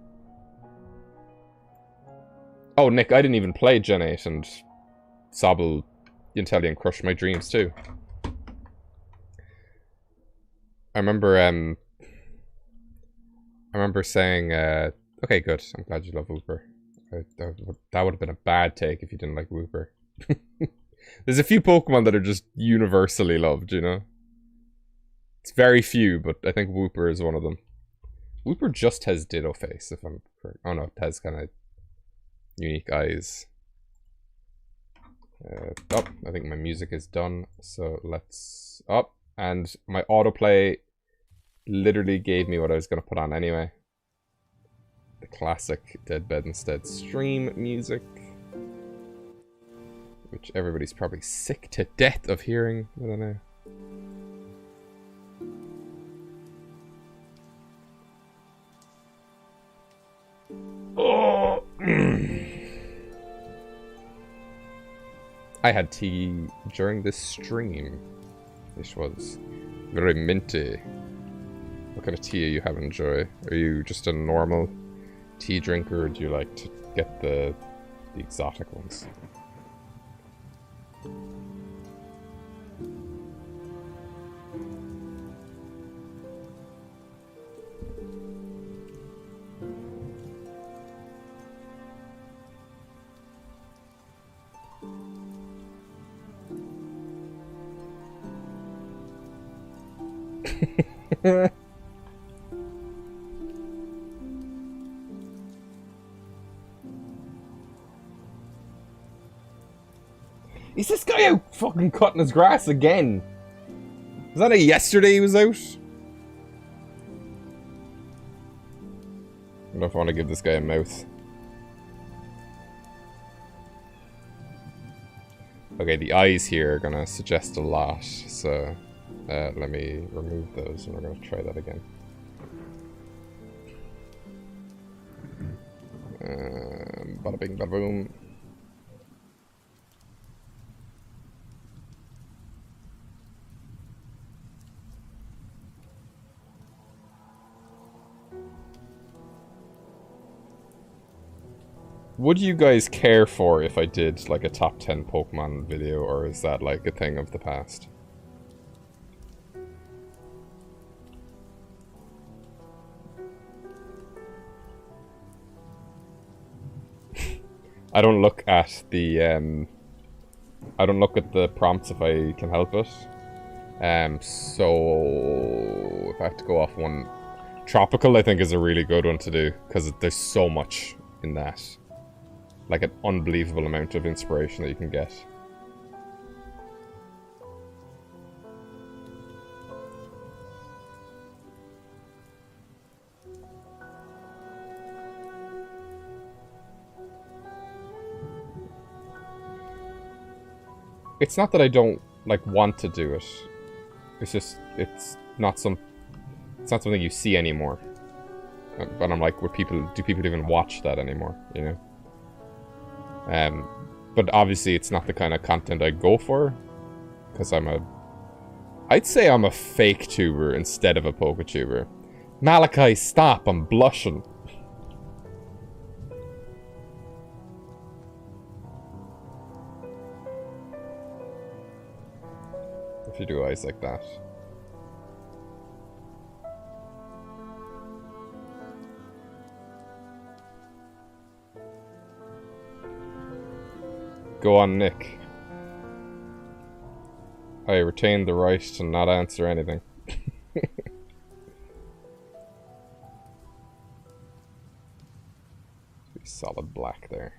Oh, Nick, I didn't even play Gen 8 and Sobble Inteleon crushed my dreams too. I remember saying, okay, good. I'm glad you love Wooper. That would have been a bad take if you didn't like Wooper. There's a few Pokemon that are just universally loved, you know? It's very few, but I think Wooper is one of them. Wooper just has Ditto Face, if I'm correct. Oh no, it has kind of unique eyes. Oh, I think my music is done, so let's... Oh, and my autoplay literally gave me what I was going to put on anyway. The classic DeadBedInstead stream music. Which everybody's probably sick to death of hearing, I don't know. Oh. I had tea during this stream. This was very minty. What kind of tea are you having, Joy? Are you just a normal tea drinker, or do you like to get the exotic ones? Is this guy out fucking cutting his grass again? Was that yesterday he was out? I don't know if I want to give this guy a mouth. Okay, the eyes here are gonna suggest a lot, so let me remove those and we're gonna try that again. Bada bing, bada boom. Would you guys care for if I did like a top 10 Pokemon video, or is that like a thing of the past? I don't look at the I don't look at the prompts if I can help it. So if I have to go off one, Tropical I think is a really good one to do, because there's so much in that. Like an unbelievable amount of inspiration that you can get. It's not that I don't like want to do it. It's just it's not something you see anymore. But I'm like, do people even watch that anymore? You know. But obviously it's not the kind of content I go for, because I'd say I'm a fake tuber instead of a Poketuber. Malachi, stop! I'm blushing. If you do eyes like that. Go on, Nick. I retain the right to not answer anything. Be solid black there.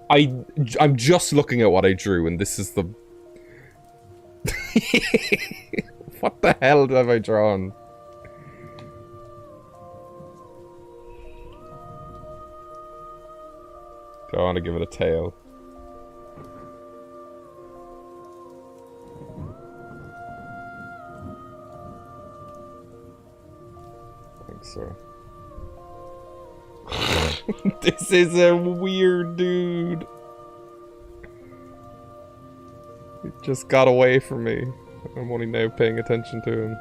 I'm just looking at what I drew, and this is the... What the hell have I drawn? Do I want to give it a tail? I think so. This is a weird dude. He just got away from me. I'm only now paying attention to him.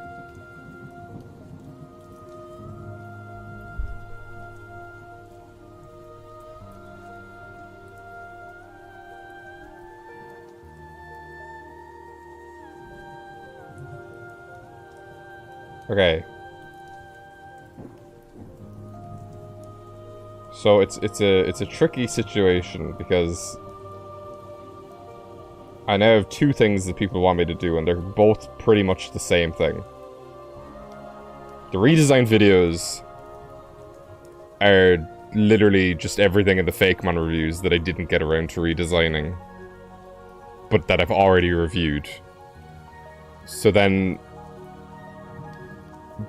Okay. So it's a tricky situation, because I now have two things that people want me to do, and they're both pretty much the same thing. The redesign videos are literally just everything in the Fakemon reviews that I didn't get around to redesigning, but that I've already reviewed. So then...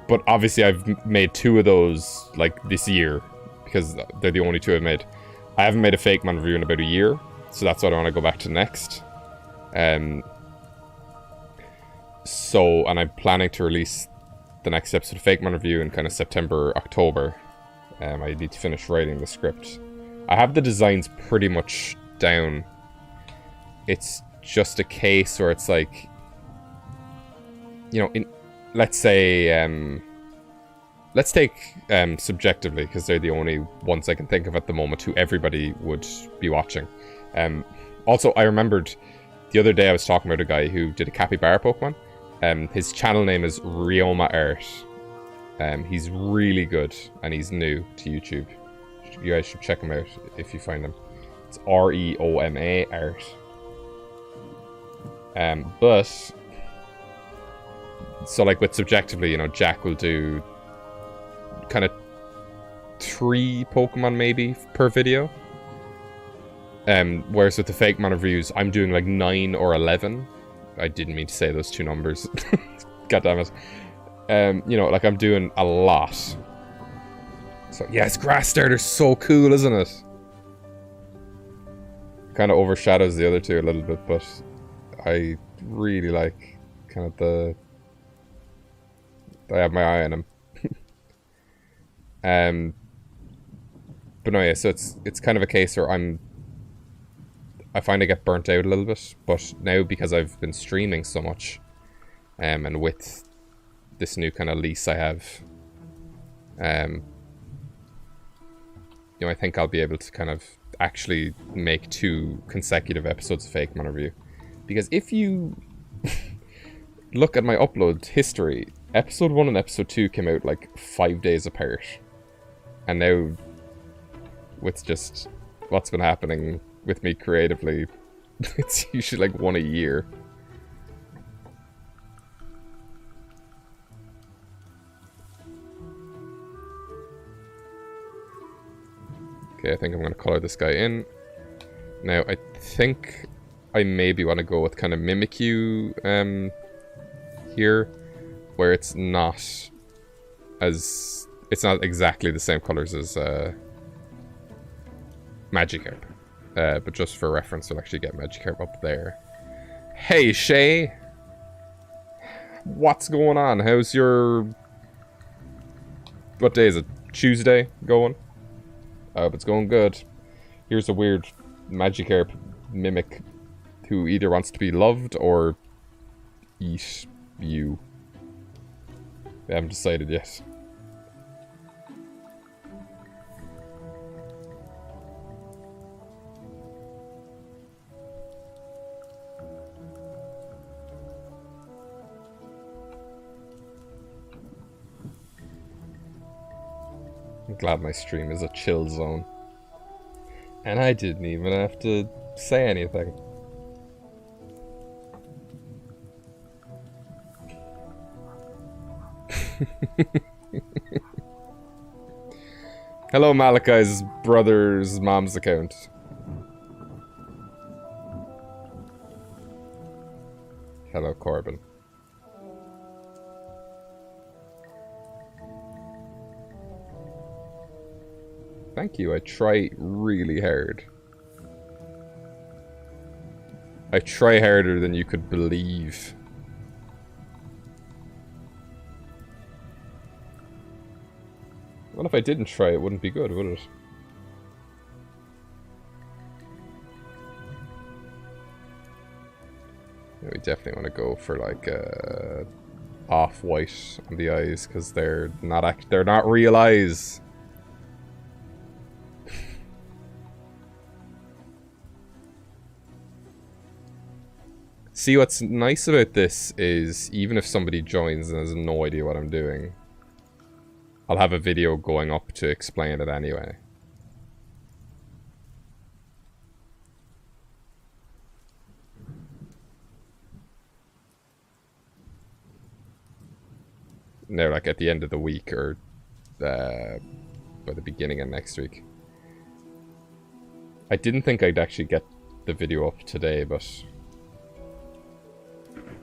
But obviously I've made two of those, like, this year, because they're the only two I've made. I haven't made a Fakemon review in about a year, so that's what I want to go back to next. So, and I'm planning to release the next episode of Fakemon review in kind of September, October. I need to finish writing the script. I have the designs pretty much down. It's just a case where it's like, you know, let's say, let's take Subjectively, because they're the only ones I can think of at the moment who everybody would be watching. Also, I remembered the other day I was talking about a guy who did a capybara Pokemon. His channel name is Ryoma Art. He's really good, and he's new to YouTube. You guys should check him out if you find him. It's R-E-O-M-A Art. But... So, like, with Subjectively, you know, Jack will do kind of 3 Pokemon, maybe, per video. Whereas with the Fakemon reviews, I'm doing, like, 9 or 11. I didn't mean to say those two numbers. God damn it. You know, like, I'm doing a lot. So, yes, Grass Starter's so cool, isn't it? Kind of overshadows the other two a little bit, but I really like kind of the... I have my eye on him. But no, yeah, so it's kind of a case where I find I get burnt out a little bit, but now because I've been streaming so much, and with this new kind of lease I have. You know, I think I'll be able to kind of actually make 2 consecutive episodes of Fakemon review. Because if you look at my upload history, episode 1 and episode 2 came out like 5 days apart. And now, with just what's been happening with me creatively, it's usually like 1 a year. Okay, I think I'm going to color this guy in. Now, I think I maybe want to go with kind of Mimikyu here, where it's not as... It's not exactly the same colors as Magikarp. But just for reference, we'll actually get Magikarp up there. Hey, Shay! What's going on? How's your... What day is it? Tuesday going? I hope it's going good. Here's a weird Magikarp mimic who either wants to be loved or eat you. I haven't decided yet. I'm glad my stream is a chill zone. And I didn't even have to say anything. Hello, Malachi's brother's mom's account. Hello, Corbin. Thank you, I try really hard. I try harder than you could believe. Well, if I didn't try, it wouldn't be good, would it? Yeah, we definitely want to go for like off-white on the eyes, because they're not real eyes. See, what's nice about this is, even if somebody joins and has no idea what I'm doing, I'll have a video going up to explain it anyway. No, like at the end of the week or by the beginning of next week. I didn't think I'd actually get the video up today, but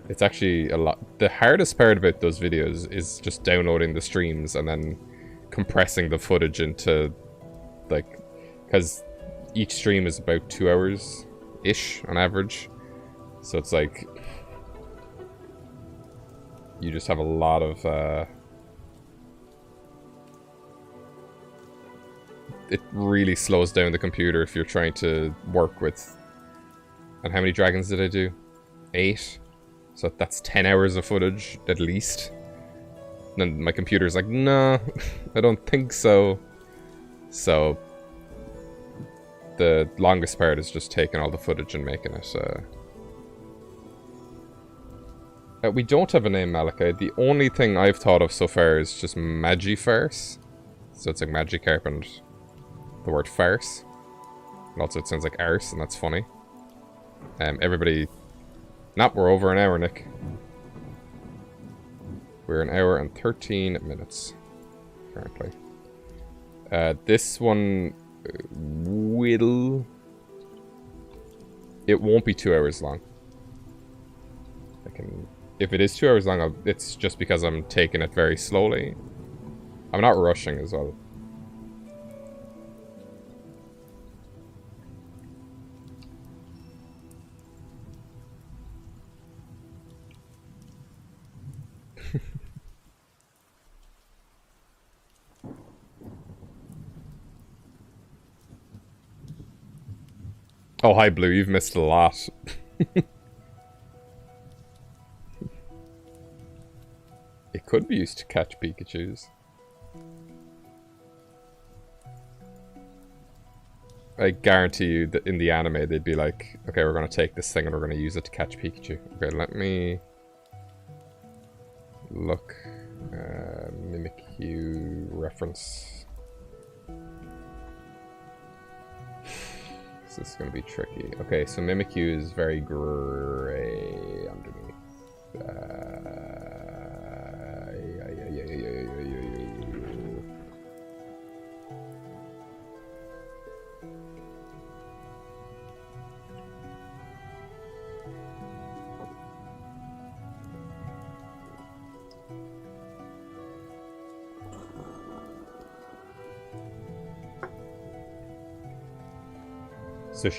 it's actually a lot. The hardest part about those videos is just downloading the streams and then compressing the footage into, like, because each stream is about 2 hours-ish on average. So it's like, you just have a lot of, it really slows down the computer if you're trying to work with, and how many dragons did I do? 8? So that's 10 hours of footage, at least. And then my computer's like, no, I don't think so. So the longest part is just taking all the footage and making it. We don't have a name, Malachi. The only thing I've thought of so far is just Magifarce. So it's like Magikarp and the word farce. And also it sounds like arse, and that's funny. Everybody... Nope, we're over an hour, Nick. We're an hour and 13 minutes, currently. This one will... It won't be 2 hours long. If it is 2 hours long, it's just because I'm taking it very slowly. I'm not rushing as well. Oh, hi, Blue. You've missed a lot. It could be used to catch Pikachus. I guarantee you that in the anime they'd be like, okay, we're going to take this thing and we're going to use it to catch Pikachu. Okay, let me look. Mimikyu reference. This is going to be tricky. Okay, so Mimikyu is very grey underneath. So,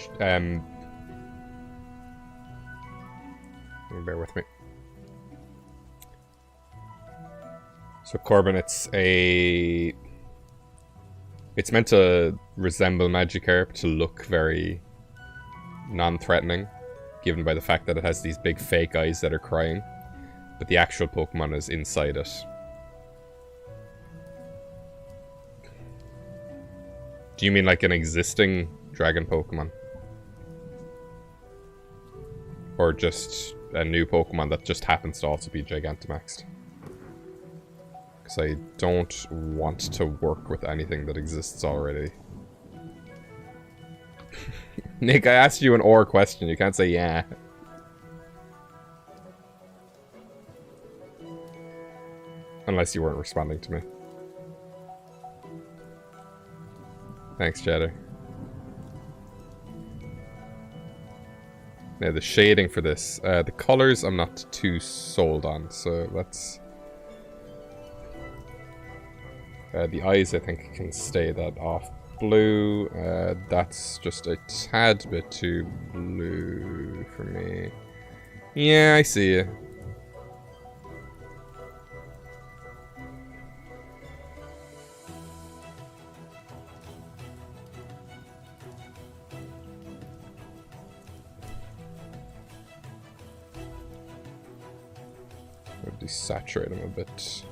bear with me. So Corbin, it's meant to resemble Magikarp, to look very non-threatening, given by the fact that it has these big fake eyes that are crying, but the actual Pokemon is inside it. Do you mean like an existing dragon Pokemon? Or just a new Pokemon that just happens to also be Gigantamaxed? Because I don't want to work with anything that exists already. Nick, I asked you an or question. You can't say yeah. Unless you weren't responding to me. Thanks, Cheddar. Now, the shading for this. The colors I'm not too sold on, so let's... the eyes, I think, can stay that off blue. That's just a tad bit too blue for me. Yeah, I see you. Desaturate them a bit.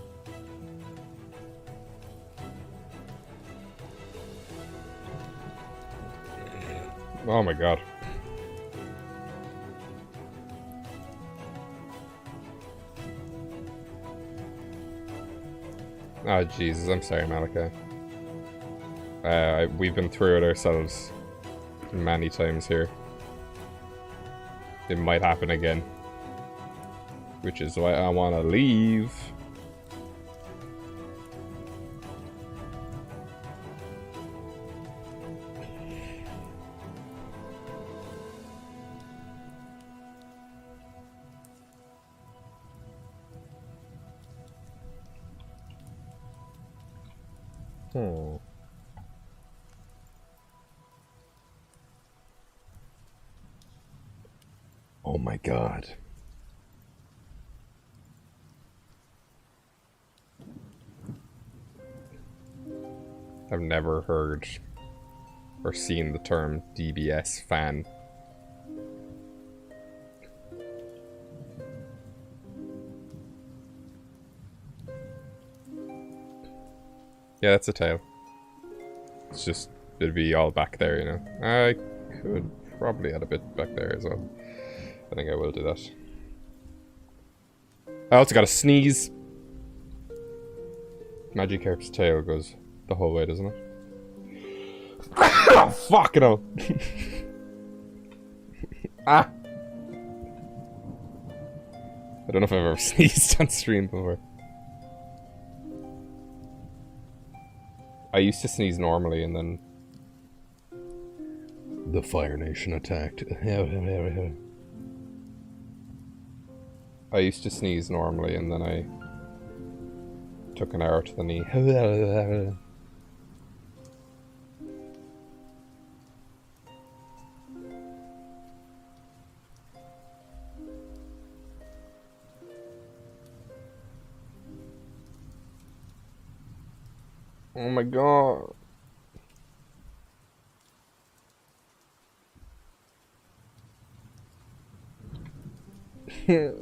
Oh my god. Oh Jesus, I'm sorry, Malachi. We've been through it ourselves many times here. It might happen again. Which is why I want to leave. Oh my god. I've never heard or seen the term DBS fan. Yeah, that's a tail. It's just, it'd be all back there, you know. I could probably add a bit back there as well. I think I will do that. I also got a sneeze. Magikarp's tail goes the whole way, doesn't it? Oh, fuck it all. Ah! I don't know if I've ever sneezed on stream before. I used to sneeze normally and then the Fire Nation attacked. I used to sneeze normally and then I took an arrow to the knee. Oh my god.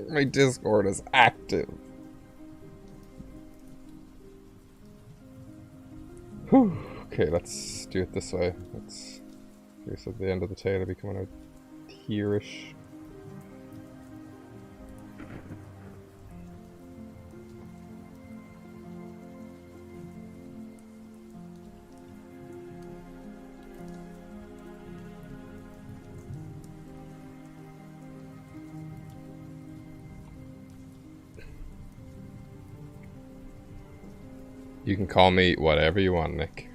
My Discord is active. Whew. Okay, let's do it this way. Let's do this at the end of the tail. It'll be coming out here-ish. You can call me whatever you want, Nick.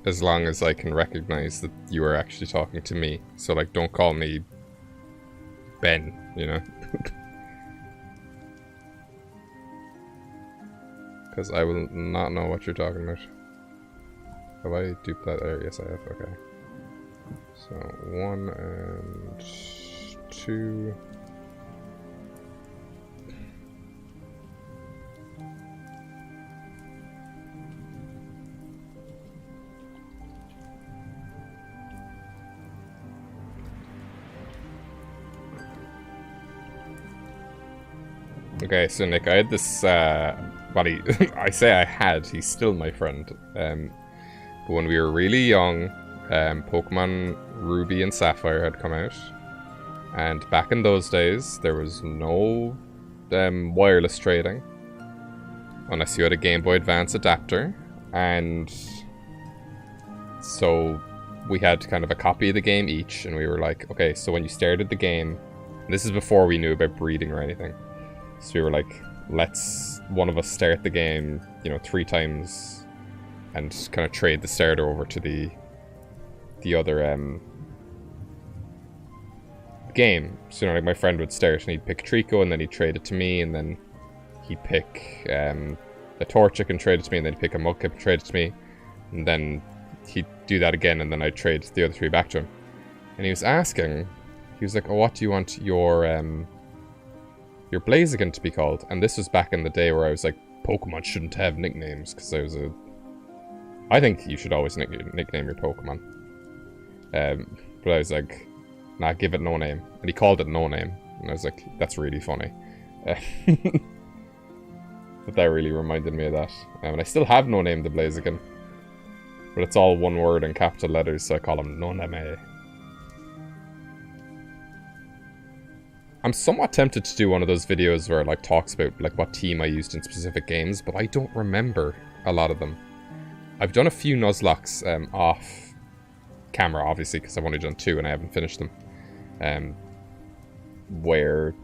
As long as I can recognize that you are actually talking to me. So, like, don't call me Ben, you know? Because I will not know what you're talking about. Have I duped that there? Yes, I have. Okay. So, 1 and 2... Okay, so Nick, I had this, buddy, I say I had, he's still my friend, but when we were really young, Pokemon Ruby and Sapphire had come out, and back in those days, there was no wireless trading, unless you had a Game Boy Advance adapter, and so we had kind of a copy of the game each, and we were like, okay, so when you started the game, and this is before we knew about breeding or anything, so we were like, let's one of us start the game, you know, 3 times and kind of trade the starter over to the other game. So, you know, like my friend would start and he'd pick Trico and then he'd trade it to me, and then he'd pick a Torchic and trade it to me, and then he'd pick a Mudkip and trade it to me, and then he'd do that again, and then I'd trade the other 3 back to him. And he was asking, he was like, oh, what do you want your Blaziken to be called? And this was back in the day where I was like, Pokemon shouldn't have nicknames, because I think you should always nickname your Pokemon. But I was like, nah, give it no name. And he called it No Name. And I was like, that's really funny. But that really reminded me of that. And I still have No Name the Blaziken. But it's all one word in capital letters, so I call him No Name. I'm somewhat tempted to do one of those videos where it like talks about like what team I used in specific games, but I don't remember a lot of them. I've done a few Nuzlockes off camera, obviously, because I've only done 2 and I haven't finished them. Where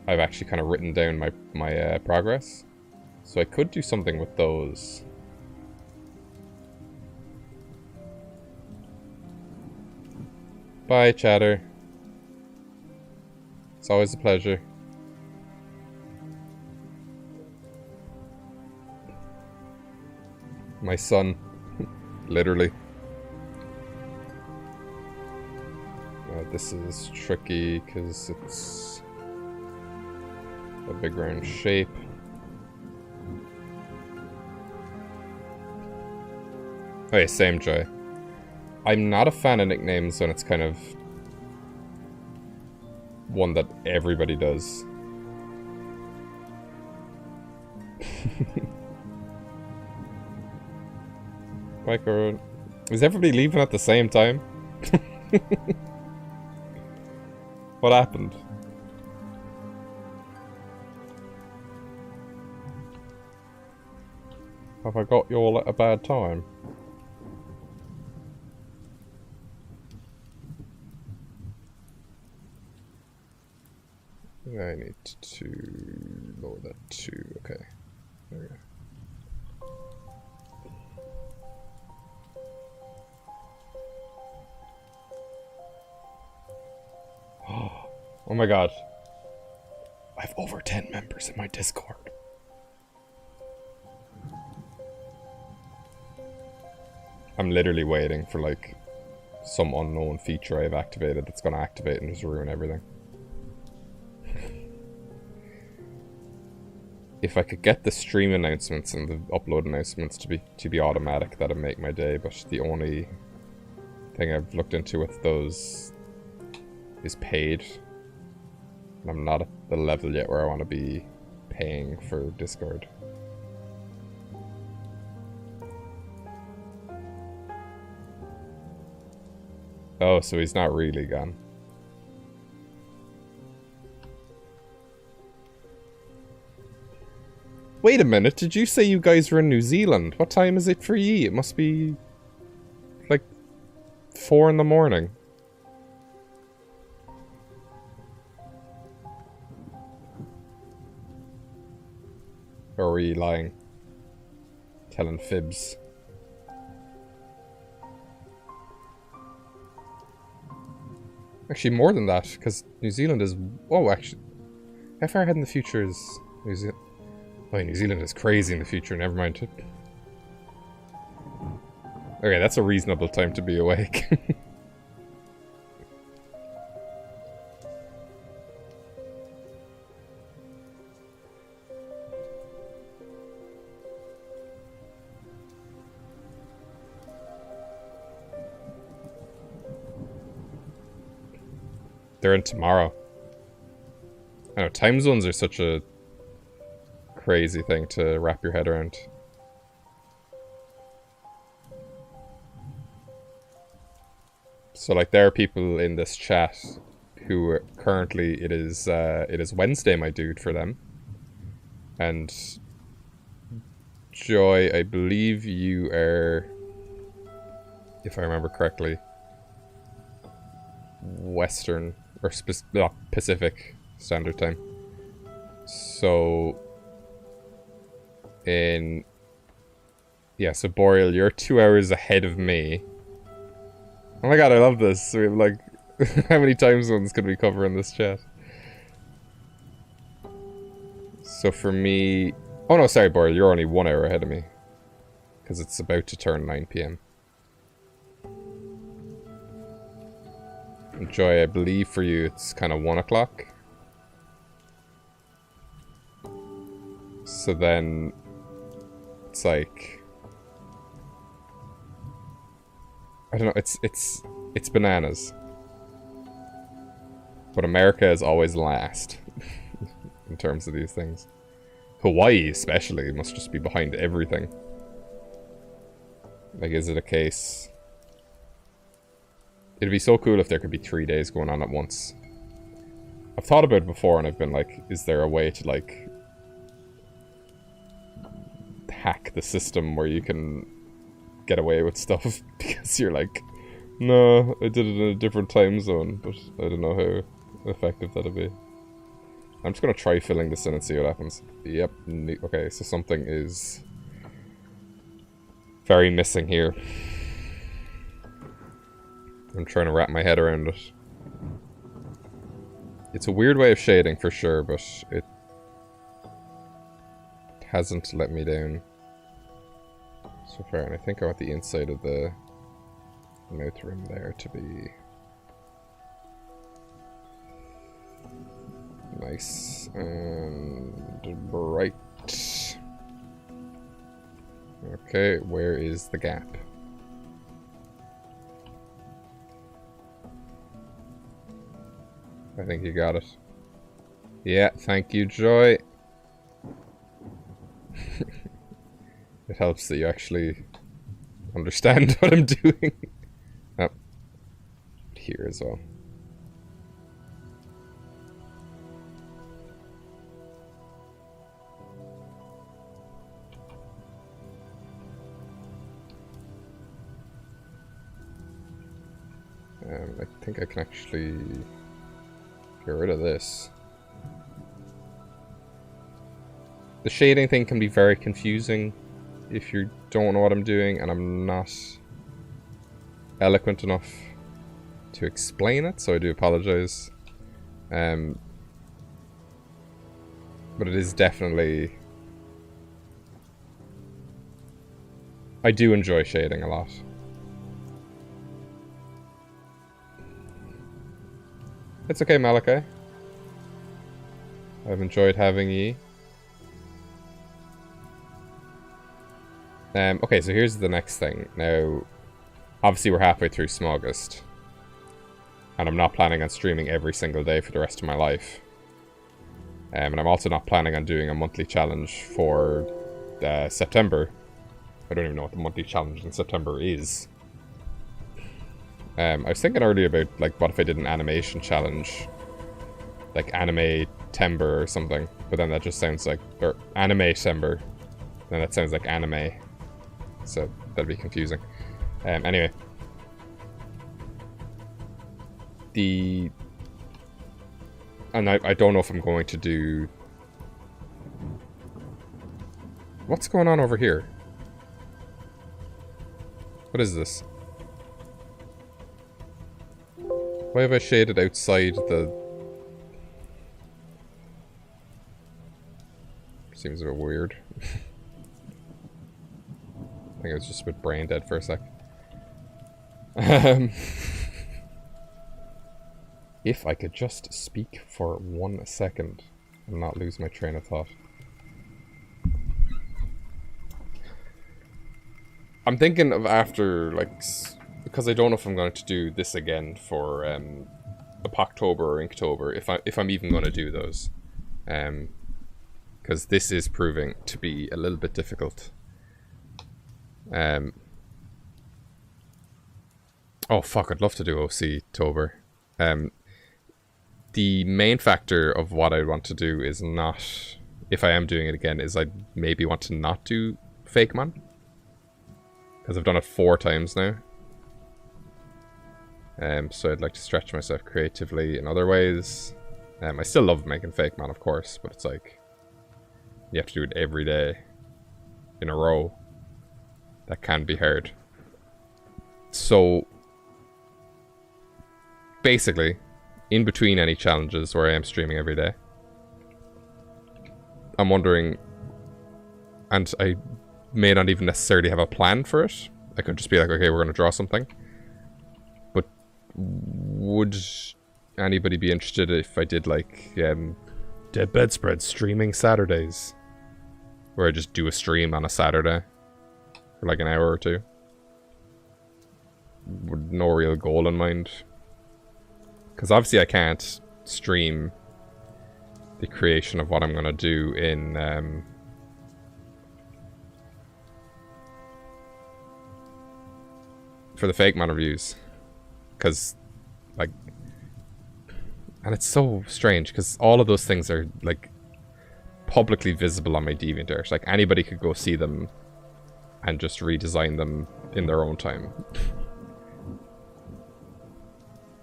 I've actually kind of written down my progress. So I could do something with those. Bye, chatter. It's always a pleasure. My son. Literally. This is tricky because it's a big round shape. Oh yeah, same Joy. I'm not a fan of nicknames when it's kind of one that everybody does. Micro. Is everybody leaving at the same time? What happened? Have I got you all at a bad time? I need to lower that to, okay, there we go. Oh my god. I have over 10 members in my Discord. I'm literally waiting for like some unknown feature I've activated that's gonna activate and just ruin everything. If I could get the stream announcements and the upload announcements to be automatic, that'd make my day, but the only thing I've looked into with those is paid. And I'm not at the level yet where I want to be paying for Discord. Oh, so he's not really gone. Wait a minute, did you say you guys were in New Zealand? What time is it for ye? It must be... like... 4 in the morning. Or were you lying? Telling fibs? Actually, more than that, because New Zealand is... Oh, actually... How far ahead in the future is New Zealand? Oh, New Zealand is crazy in the future, never mind. Okay, that's a reasonable time to be awake. They're in tomorrow. I know, time zones are such a crazy thing to wrap your head around. So, like, there are people in this chat who are currently, it is Wednesday, my dude, for them. And Joy, I believe you are, if I remember correctly, Western, or Pacific Standard Time. So, yeah, so Boreal, you're 2 hours ahead of me. Oh my god, I love this. We have like, how many time zones can we cover in this chat? So for me... Oh no, sorry Boreal, you're only 1 hour ahead of me. Because it's about to turn 9 PM. And Joy, I believe for you it's kind of 1 o'clock. So then... It's like... I don't know, it's bananas. But America is always last. In terms of these things. Hawaii especially must just be behind everything. Like, is it a case... It'd be so cool if there could be 3 days going on at once. I've thought about it before and I've been like, is there a way to like... hack the system where you can get away with stuff? Because you're like, no, I did it in a different time zone, but I don't know how effective that'll be. I'm just gonna try filling this in and see what happens. Yep, okay, so something is very missing here. I'm trying to wrap my head around it. It's a weird way of shading for sure, but it hasn't let me down so far, and I think I want the inside of the mouth rim there to be nice and bright. Okay, where is the gap? I think you got it. Yeah, thank you, Joy. It helps that you actually understand what I'm doing. Oh, here as well. I think I can actually get rid of this. The shading thing can be very confusing if you don't know what I'm doing, and I'm not eloquent enough to explain it, so I do apologize. But it is definitely... I do enjoy shading a lot. It's okay, Malachi. I've enjoyed having ye. Okay, so here's the next thing. Now, obviously we're halfway through Smaugust. And I'm not planning on streaming every single day for the rest of my life. And I'm also not planning on doing a monthly challenge for September. I don't even know what the monthly challenge in September is. I was thinking earlier about, like, what if I did an animation challenge? Like, anime timber or something. But then that just sounds like... Or anime timber. Then that sounds like anime. So, that'd be confusing. Anyway. And I don't know if I'm going to do... What's going on over here? What is this? Why have I shaded outside the... Seems a bit weird. I think I was just a bit brain dead for a sec. If I could just speak for 1 second and not lose my train of thought. I'm thinking of after, like, because I don't know if I'm going to do this again for October or Inktober, if I'm even going to do those, because this is proving to be a little bit difficult. Oh fuck! I'd love to do OC-tober. The main factor of what I want to do is not, if I am doing it again, is I maybe want to not do Fakemon. Because I've done it 4 times now. So I'd like to stretch myself creatively in other ways. I still love making Fakemon, of course, but it's like, you have to do it every day in a row. That can be hard. So, basically, in between any challenges where I am streaming every day, I'm wondering, and I may not even necessarily have a plan for it. I could just be like, okay, we're going to draw something. But would anybody be interested if I did like Dead Bedspread streaming Saturdays? Where I just do a stream on a Saturday for like an hour or 2. With no real goal in mind. Because obviously I can't stream the creation of what I'm going to do in... for the Fakemon reviews. Because, like... And it's so strange, because all of those things are, like, publicly visible on my DeviantArt. Like, anybody could go see them and just redesign them in their own time.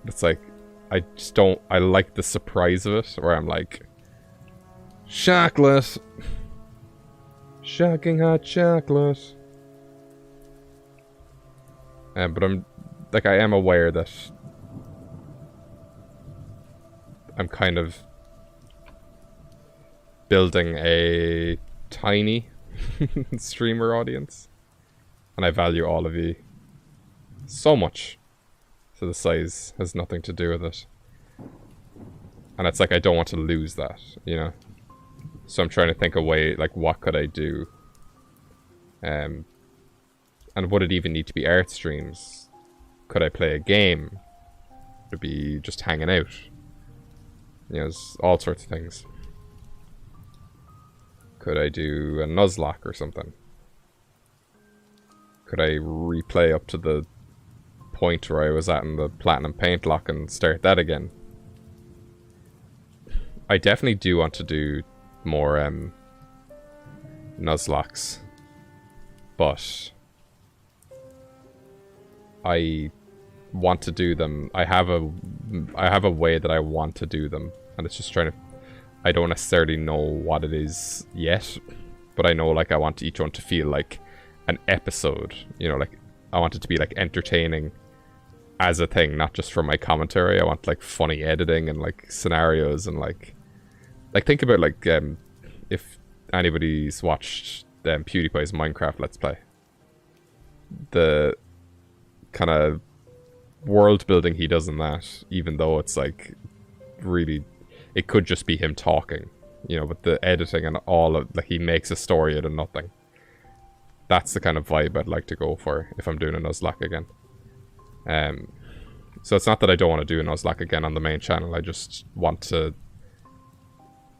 It's like... I just don't... I like the surprise of it, where I'm like... Chocolate! Shocking hot chocolate! But I'm... Like, I am aware that... I'm kind of... building a... tiny... streamer audience. And I value all of you... so much. So the size has nothing to do with it. And it's like, I don't want to lose that, you know? So I'm trying to think a way, like, what could I do? And would it even need to be art streams? Could I play a game? Would it be just hanging out? You know, there's all sorts of things. Could I do a Nuzlocke or something? Could I replay up to the point where I was at in the Platinum Paint Lock and start that again? I definitely do want to do more Nuzlocks, but I want to do them. I have a way that I want to do them, and it's just trying to... I don't necessarily know what it is yet, but I know, like, I want each one to feel like an episode, you know, like, I want it to be, like, entertaining as a thing, not just for my commentary. I want, like, funny editing and, like, scenarios and, like, think about, like, if anybody's watched PewDiePie's Minecraft Let's Play. The kind of world building he does in that, even though it's, like, really... It could just be him talking, you know, but the editing and all of... Like, he makes a story out of nothing. That's the kind of vibe I'd like to go for if I'm doing a Nuzlocke again. So it's not that I don't want to do a Nuzlocke again on the main channel, I just want to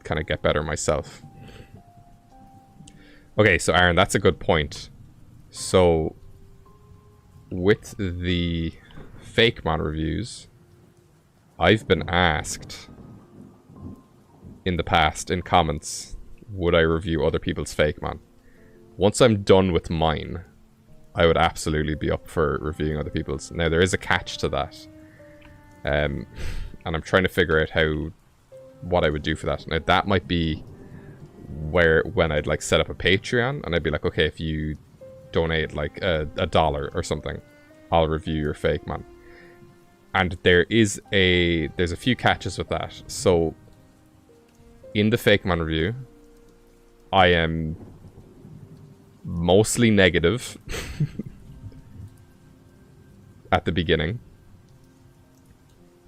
kind of get better myself. Okay, so Aaron, that's a good point. So, with the Fakemon reviews, I've been asked in the past in comments, would I review other people's Fakemon? Once I'm done with mine, I would absolutely be up for reviewing other people's. Now, there is a catch to that. And I'm trying to figure out what I would do for that. Now, that might be when I'd like set up a Patreon, and I'd be like, okay, if you donate like a $1 or something, I'll review your Fakemon. And there's a few catches with that. So in the Fakemon review, I am mostly negative at the beginning.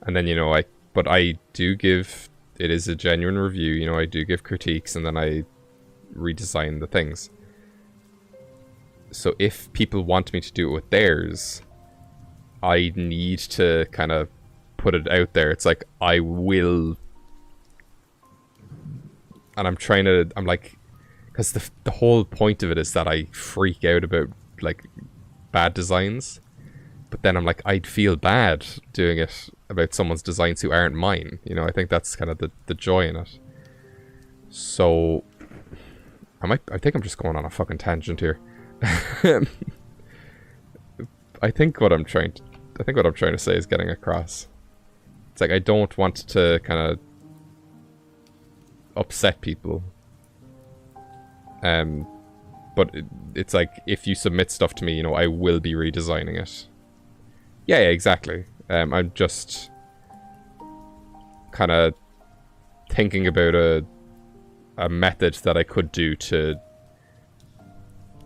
And then, you know, I do give, it is a genuine review, you know, I do give critiques, and then I redesign the things. So if people want me to do it with theirs, I need to kind of put it out there. It's like, I will... And I'm like... Because the whole point of it is that I freak out about, like, bad designs. But then I'm like, I'd feel bad doing it about someone's designs who aren't mine. You know, I think that's kind of the joy in it. So... I think I'm just going on a fucking tangent here. I think what I'm trying to say is getting across. It's like, I don't want to kind of upset people. But it's like, if you submit stuff to me, you know, I will be redesigning it. Yeah, exactly. I'm just kind of thinking about a method that I could do to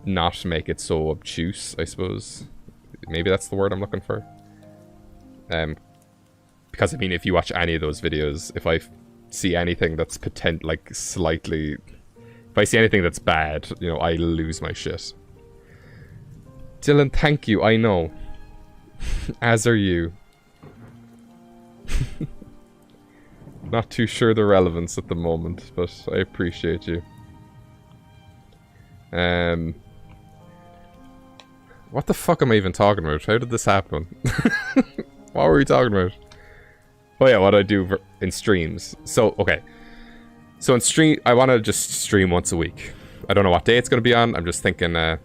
not make it so obtuse, I suppose. Maybe that's the word I'm looking for. Because, I mean, if you watch any of those videos, if I see anything that's slightly... If I see anything that's bad, you know, I lose my shit. Dylan, thank you, I know. As are you. Not too sure the relevance at the moment, but I appreciate you. What the fuck am I even talking about? How did this happen? What were we talking about? Oh yeah, what I do in streams. So, okay. So in stream, I want to just stream once a week. I don't know what day it's going to be on. I'm just thinking, oh,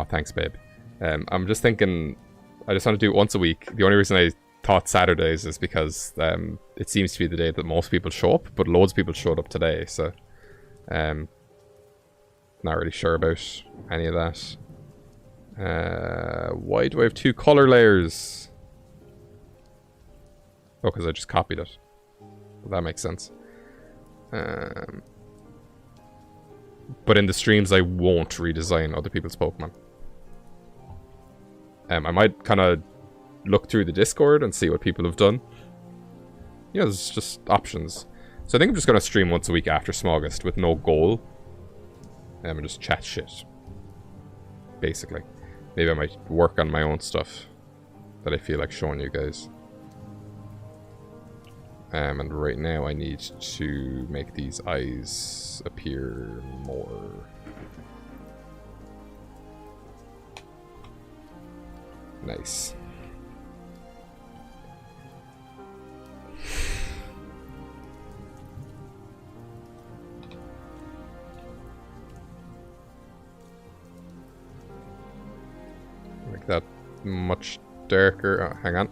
thanks, babe. I'm just thinking, I just want to do it once a week. The only reason I thought Saturdays is because it seems to be the day that most people show up, but loads of people showed up today, so not really sure about any of that. Why do I have 2 color layers? Oh, because I just copied it. Well, that makes sense. But in the streams, I won't redesign other people's Pokemon. I might kind of look through the Discord and see what people have done. You know, there's just options. So I think I'm just going to stream once a week after Smaugust with no goal. And just chat shit. Basically. Maybe I might work on my own stuff that I feel like showing you guys. And right now I need to make these eyes appear more. Nice. Make that much darker. Oh, hang on.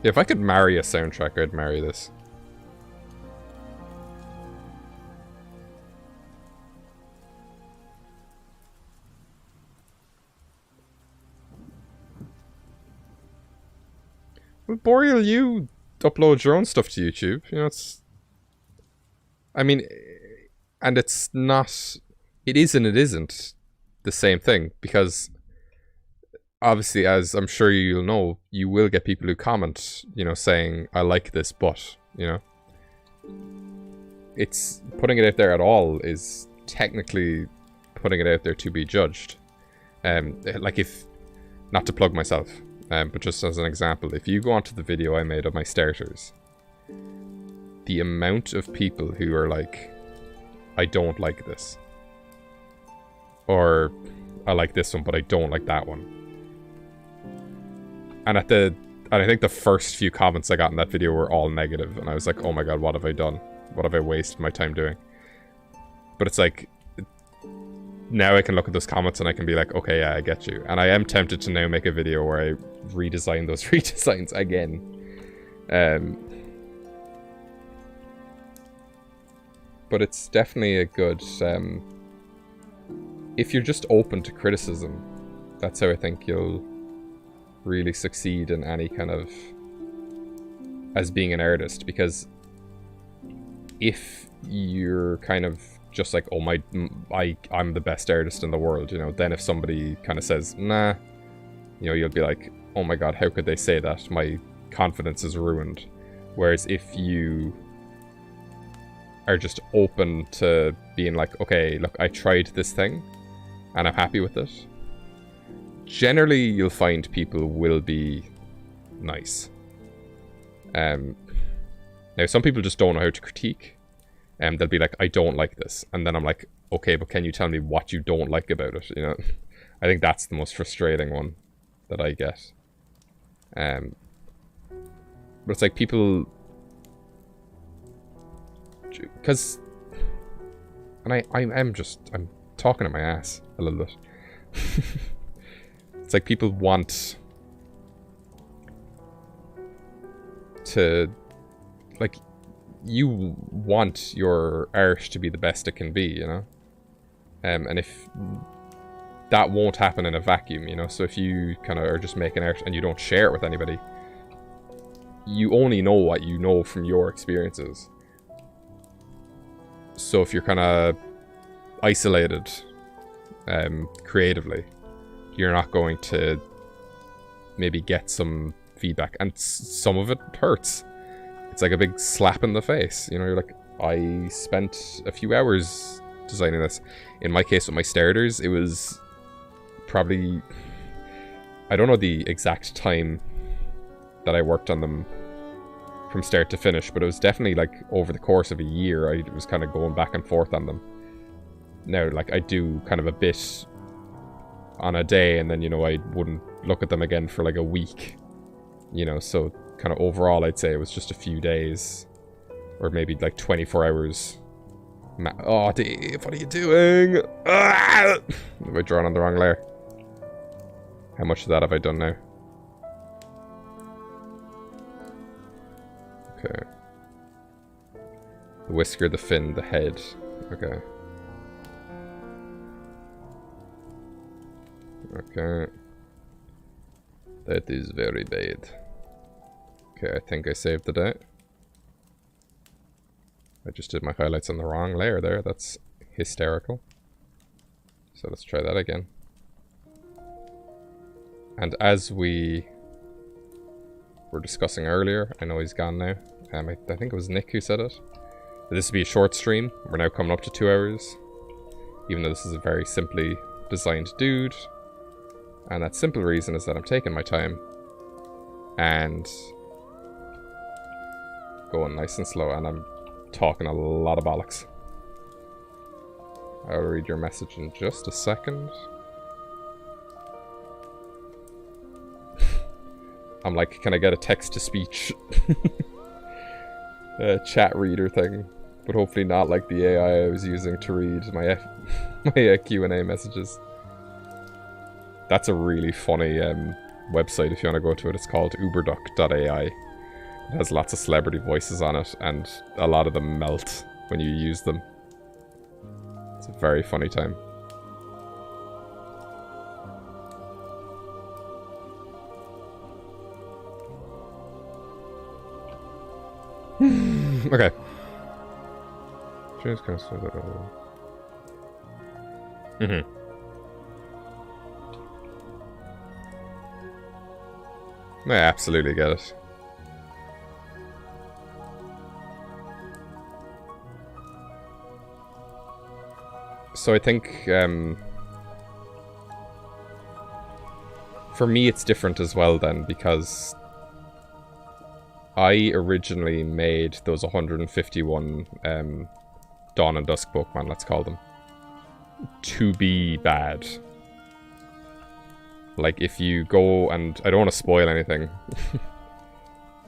If I could marry a soundtrack, I'd marry this. Well, Boreal, you upload your own stuff to YouTube. You know, it's... I mean, and it's not... It is and it isn't the same thing, because... Obviously, as I'm sure you'll know, you will get people who comment, you know, saying, I like this, but, you know. It's... Putting it out there at all is technically putting it out there to be judged. Like if... Not to plug myself, but just as an example, if you go onto the video I made of my starters, the amount of people who are like, I don't like this. Or... I like this one, but I don't like that one. And I think the first few comments I got in that video were all negative, and I was like, oh my god, what have I done? What have I wasted my time doing? But it's like, now I can look at those comments and I can be like, okay, yeah, I get you. And I am tempted to now make a video where I redesign those redesigns again. But it's definitely a good... if you're just open to criticism, that's how I think you'll really succeed in any kind of... as being an artist. Because if you're kind of just like, oh, I'm the best artist in the world, you know, then if somebody kind of says, nah, you know, you'll be like, oh my god, how could they say that? My confidence is ruined. Whereas if you are just open to being like, okay, look, I tried this thing and I'm happy with it, generally you'll find people will be nice. Now some people just don't know how to critique. They'll be like, I don't like this. And then I'm like, okay, but can you tell me what you don't like about it? You know, I think that's the most frustrating one that I get. But it's like people... Because... And I'm talking at my ass a little bit. It's like people want to... Like... You want your art to be the best it can be, you know? And if that won't happen in a vacuum, you know? So if you kind of are just making art and you don't share it with anybody, you only know what you know from your experiences. So if you're kind of isolated creatively, you're not going to maybe get some feedback. And some of it hurts. It's like a big slap in the face. You know, you're like, I spent a few hours designing this. In my case with my starters, it was probably... I don't know the exact time that I worked on them from start to finish, but it was definitely like over the course of a year I was kind of going back and forth on them. Now, like, I do kind of a bit on a day and then, you know, I wouldn't look at them again for like a week. You know, so... kind of overall, I'd say it was just a few days, or maybe like 24 hours. Oh, Dave, what are you doing? Ah! Have I drawn on the wrong layer? How much of that have I done now? Okay. The whisker, the fin, the head. Okay. Okay. That is very bad. Okay, I think I saved the day. I just did my highlights on the wrong layer there. That's hysterical. So let's try that again. And as we were discussing earlier, I know he's gone now. I think it was Nick who said it. This would be a short stream. We're now coming up to 2 hours. Even though this is a very simply designed dude. And that simple reason is that I'm taking my time. And... going nice and slow, and I'm talking a lot of bollocks. I'll read your message in just a second. I'm like, can I get a text-to-speech chat reader thing? But hopefully not like the AI I was using to read my Q&A messages. That's a really funny website if you want to go to it. It's called uberduck.ai. It has lots of celebrity voices on it, and a lot of them melt when you use them. It's a very funny time. Okay. Mm-hmm. I absolutely get it. So I think, for me it's different as well then, because I originally made those 151 Dawn and Dusk Pokemon, let's call them, to be bad. Like, if you go and... I don't want to spoil anything.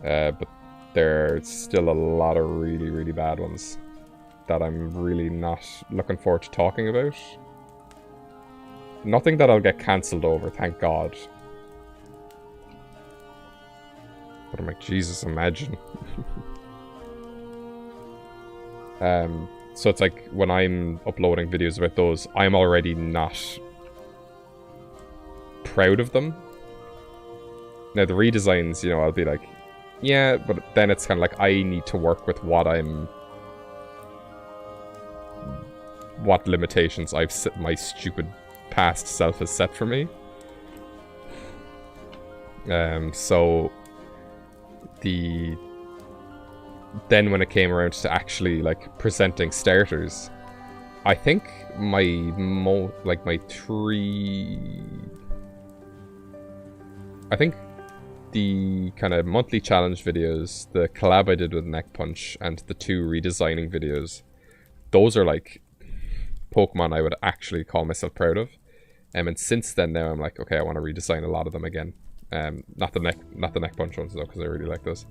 But there's still a lot of really, really bad ones that I'm really not looking forward to talking about. Nothing that I'll get cancelled over, thank God. But I'm like, Jesus, imagine. So it's like, when I'm uploading videos about those, I'm already not proud of them. Now, the redesigns, you know, I'll be like, yeah, but then it's kind of like, I need to work with what limitations I've set, my stupid past self has set for me. So then when it came around to actually like presenting starters, I think my I think the kind of monthly challenge videos, the collab I did with Neck Punch, and the 2 redesigning videos, those are like Pokemon I would actually call myself proud of. And since then, now I'm like, okay, I want to redesign a lot of them again. Not the neck punch ones though, because I really like those.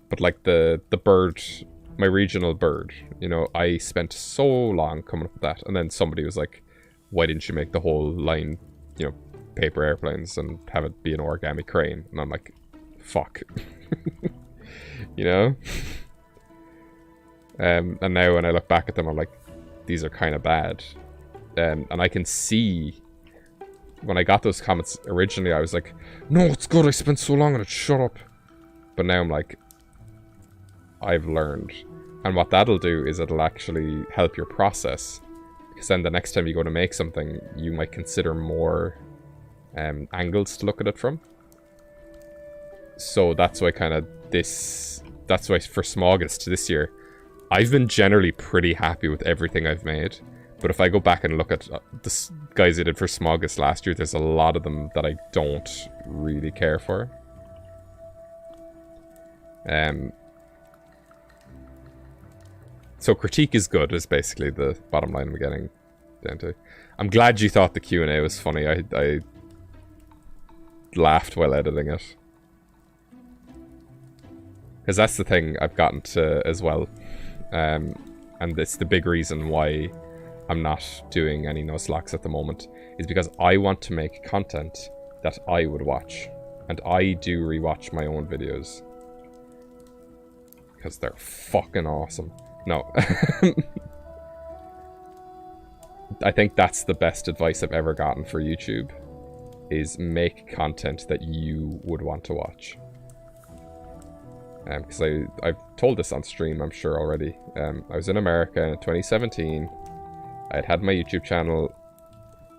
But like the bird, my regional bird, you know, I spent so long coming up with that, and then somebody was like, why didn't you make the whole line, you know, paper airplanes and have it be an origami crane? And I'm like, fuck. You know? And now when I look back at them, I'm like, these are kind of bad. And I can see, when I got those comments originally, I was like, no, it's good, I spent so long on it, shut up. But now I'm like, I've learned. And what that'll do is it'll actually help your process. Because then the next time you go to make something, you might consider more angles to look at it from. So that's why that's why for Smaugust this year, I've been generally pretty happy with everything I've made. But if I go back and look at the guys I did for Smaugust last year, there's a lot of them that I don't really care for. So critique is good, is basically the bottom line I'm getting down to. I'm glad you thought the Q&A was funny. I laughed while editing it. Because that's the thing I've gotten to as well. And it's the big reason why I'm not doing any Nuzlocke at the moment, is because I want to make content that I would watch. And I do rewatch my own videos. Because they're fucking awesome. No. I think that's the best advice I've ever gotten for YouTube, is make content that you would want to watch. Because I've told this on stream, I'm sure already. I was in America in 2017. I'd had my YouTube channel.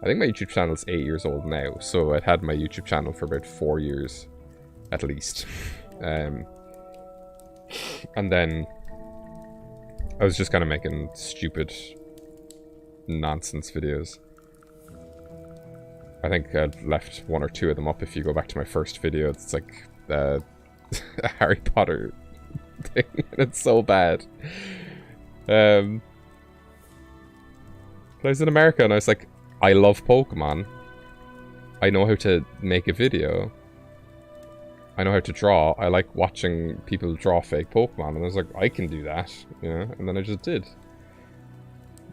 I think my YouTube channel is 8 years old now, so I'd had my YouTube channel for about 4 years, at least. And then I was just kind of making stupid nonsense videos. I think I've left 1 or 2 of them up. If you go back to my first video, it's like a Harry Potter thing. It's so bad. But I was in America and I was like, I love Pokemon. I know how to make a video. I know how to draw. I like watching people draw fake Pokemon. And I was like, I can do that, you know? And then I just did.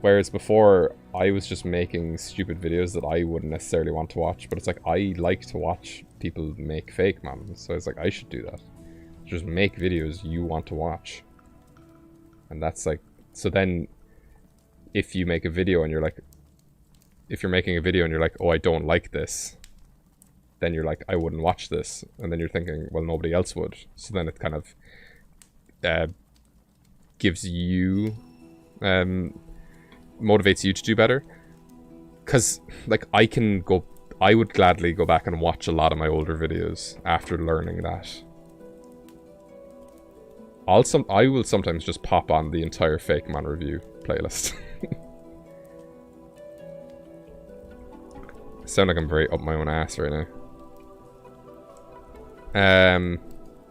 Whereas before, I was just making stupid videos that I wouldn't necessarily want to watch. But it's like, I like to watch people make fake man. So it's like, I should do that. Just make videos you want to watch. And that's like... So then, if you make a video and you're like... If you're making a video and you're like, oh, I don't like this, then you're like, I wouldn't watch this. And then you're thinking, well, nobody else would. So then it kind of gives you... motivates you to do better. Because, like, I would gladly go back and watch a lot of my older videos after learning that. I will sometimes just pop on the entire Fakemon review playlist. I sound like I'm very up my own ass right now.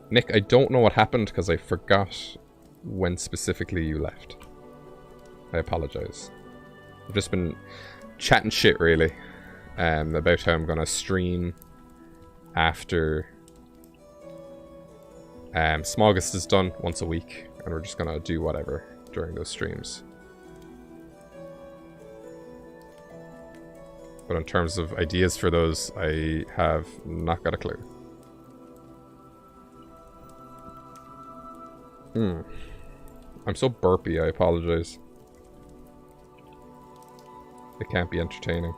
Nick, I don't know what happened because I forgot when specifically you left. I apologize. I've just been chatting shit, really. about how I'm gonna stream after Smaugust is done once a week, and we're just gonna do whatever during those streams. But in terms of ideas for those, I have not got a clue. I'm so burpy, I apologize. It can't be entertaining.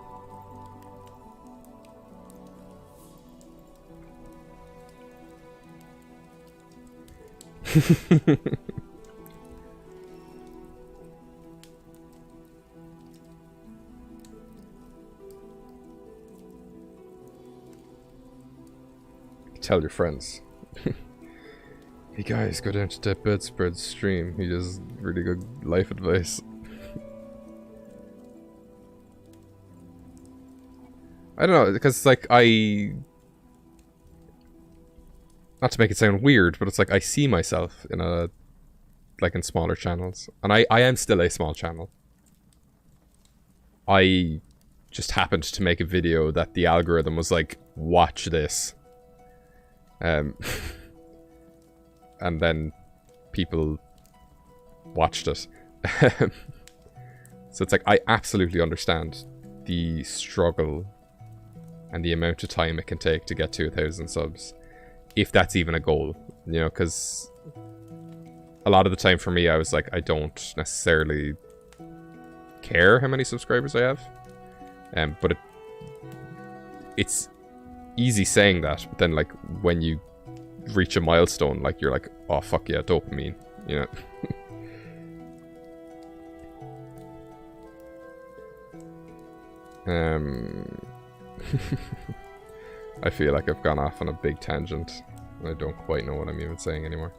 Tell your friends. Hey guys, go down to DeadBedInstead's stream. He does really good life advice. I don't know, because like not to make it sound weird, but it's like I see myself in in smaller channels. And I am still a small channel. I just happened to make a video that the algorithm was like, watch this. And then people watched it. So it's like, I absolutely understand the struggle and the amount of time it can take to get to 1,000 subs. If that's even a goal, you know, because a lot of the time for me, I was like, I don't necessarily care how many subscribers I have. But it's easy saying that, but then like when you reach a milestone, like you're like, oh fuck yeah, dopamine, you know. I feel like I've gone off on a big tangent. I don't quite know what I'm even saying anymore.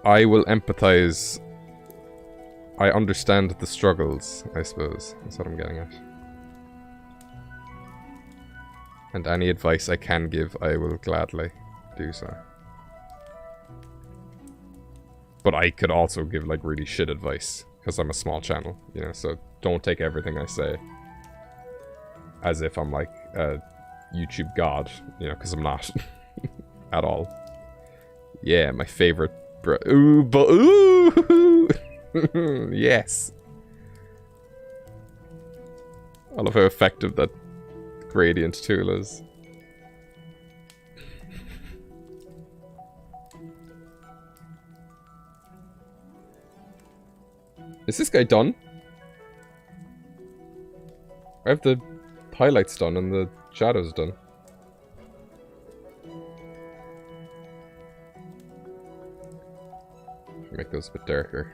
I will empathize. I understand the struggles, I suppose. That's what I'm getting at. And any advice I can give, I will gladly do so. But I could also give like really shit advice, because I'm a small channel, you know, so don't take everything I say as if I'm like a YouTube god, you know, because I'm not. At all. Yeah, my favorite bro. Ooh, but ooh! Yes. I love how effective that gradient tool is. Is this guy done? I have the highlights done and the shadows done. Make those a bit darker.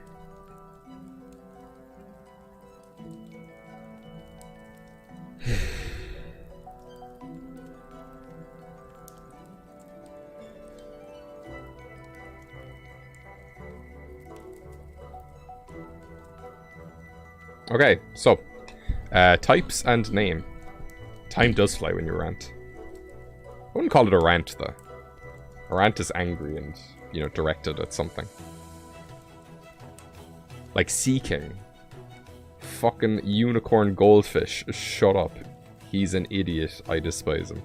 Okay, so types and name. Time does fly when you rant. I wouldn't call it a rant though. A rant is angry and, you know, directed at something. Like Seeking. Fucking unicorn goldfish. Shut up. He's an idiot. I despise him.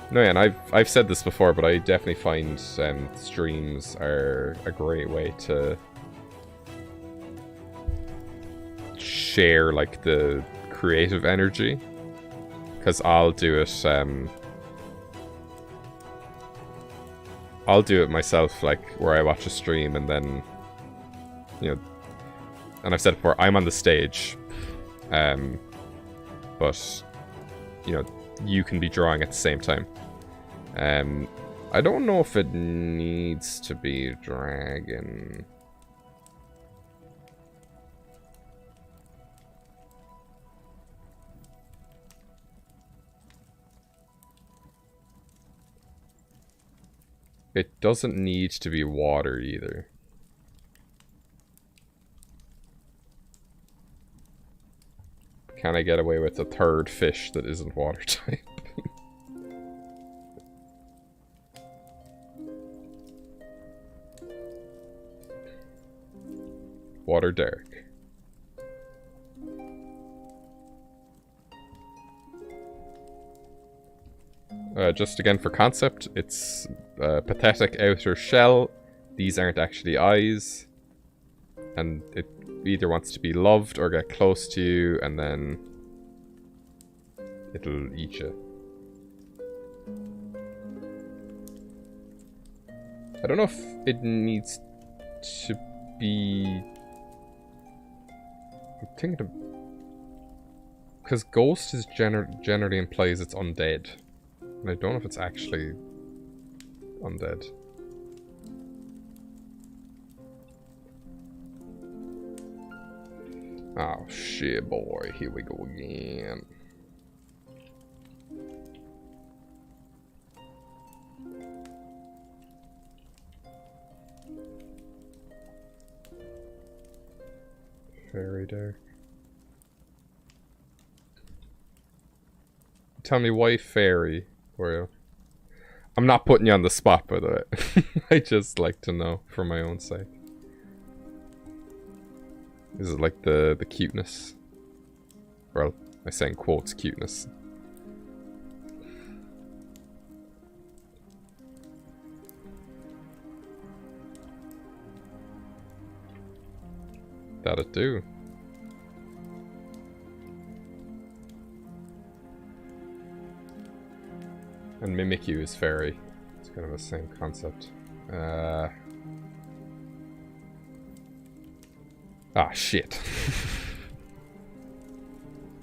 No, yeah, and I've said this before, but I definitely find streams are a great way to share like the creative energy, because I'll do it myself, like where I watch a stream and then, you know, and I've said it before, I'm on the stage, but you know, you can be drawing at the same time. I don't know if it needs to be a dragon. It doesn't need to be water either. Can I get away with a third fish that isn't water type? Water Derek. Just again for concept, it's a pathetic outer shell. These aren't actually eyes. And it either wants to be loved or get close to you, and then it'll eat you. I don't know if it needs to be... I'm thinking of... Because ghost is generally implies it's undead. And I don't know if it's actually undead. Oh shit, boy. Here we go again. Fairy Derek. Tell me why fairy, Oreo. I'm not putting you on the spot, by the way. I just like to know for my own sake. Is it like the cuteness? Well, I say in quotes cuteness. That'd do. And Mimikyu is fairy. It's kind of the same concept. Ah, shit.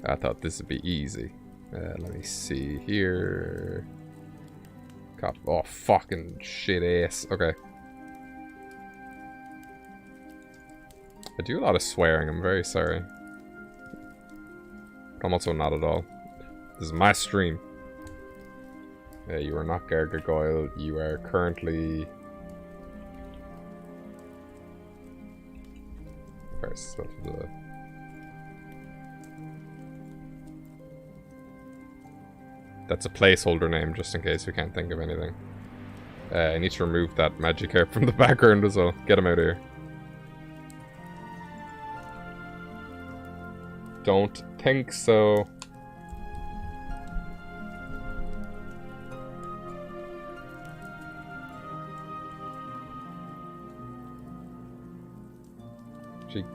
I thought this would be easy. Let me see here. Oh, fucking shit ass. Okay. I do a lot of swearing, I'm very sorry. I'm also not at all. This is my stream. You are not Gargoyle, you are currently... That's a placeholder name, just in case we can't think of anything. I need to remove that Magikarp from the background as well. Get him out of here. Don't think so.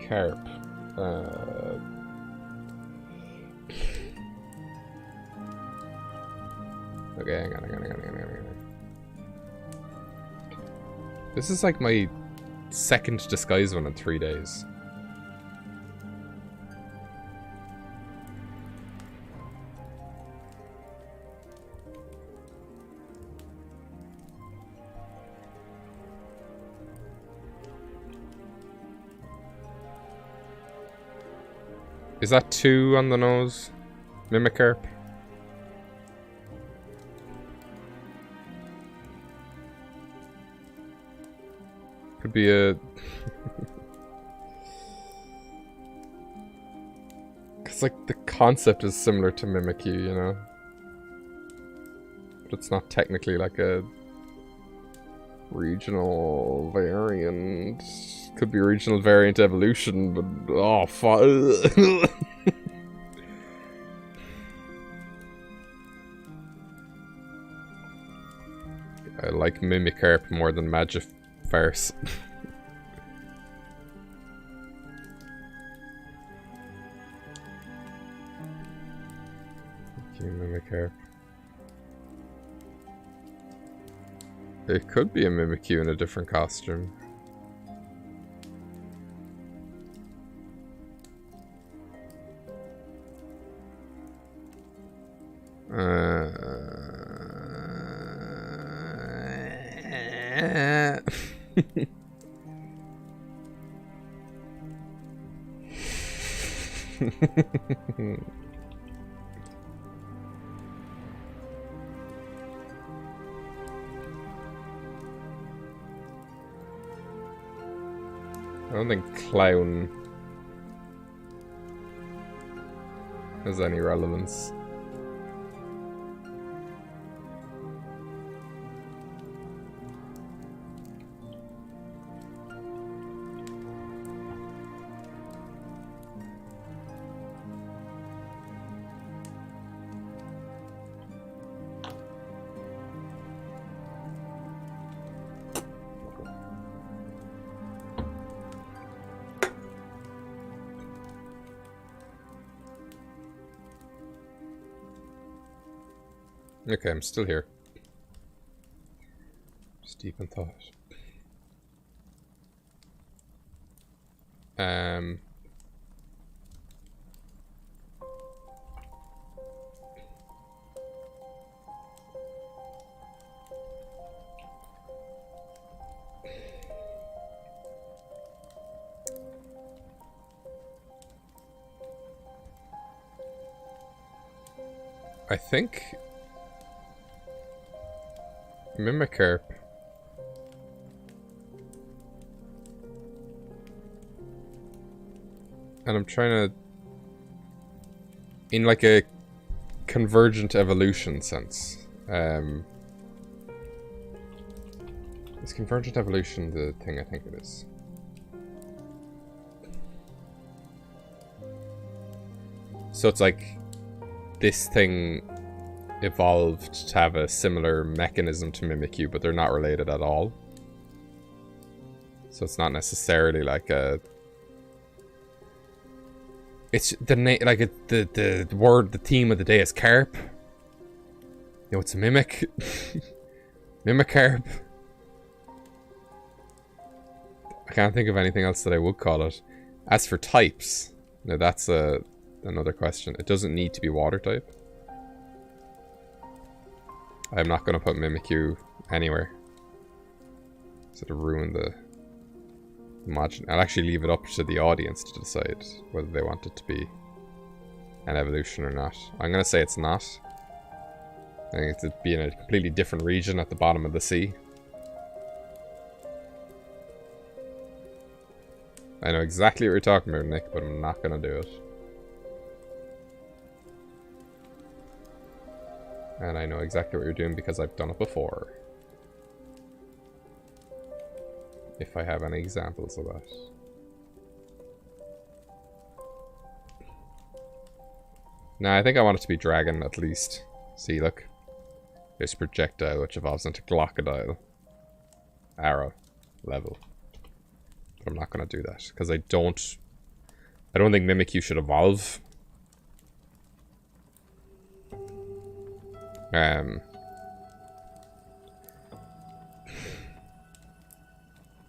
Carp. Okay, hang on. This is like my second disguise one in 3 days. Is that 2 on the nose? Mimikarp? Could be a... Cause like the concept is similar to Mimikyu, you know? But it's not technically like a regional variant. Could be regional variant evolution, but oh fuck. I like Mimikarp more than Magifarce. Mimikarp. It could be a Mimikyu in a different costume. I don't think clown has any relevance. Okay, I'm still here. Just deep in thought. I think Mimicarp. And I'm trying to, in like a convergent evolution sense. Is convergent evolution the thing I think it is? So it's like this thing evolved to have a similar mechanism to Mimikyu, but they're not related at all. So it's not necessarily like a... It's the name, like the word, the theme of the day is carp. You know, it's a mimic. Mimicarp. I can't think of anything else that I would call it. As for types, now that's another question. It doesn't need to be water type. I'm not going to put Mimikyu anywhere. So to ruin the imagine. I'll actually leave it up to the audience to decide whether they want it to be an evolution or not. I'm going to say it's not. I think it's to be in a completely different region at the bottom of the sea. I know exactly what you're talking about, Nick, but I'm not going to do it. And I know exactly what you're doing because I've done it before. If I have any examples of that. Nah, I think I want it to be dragon at least. See, look. There's projectile, which evolves into Glocodile. Arrow. Level. But I'm not going to do that, because I don't think Mimikyu should evolve.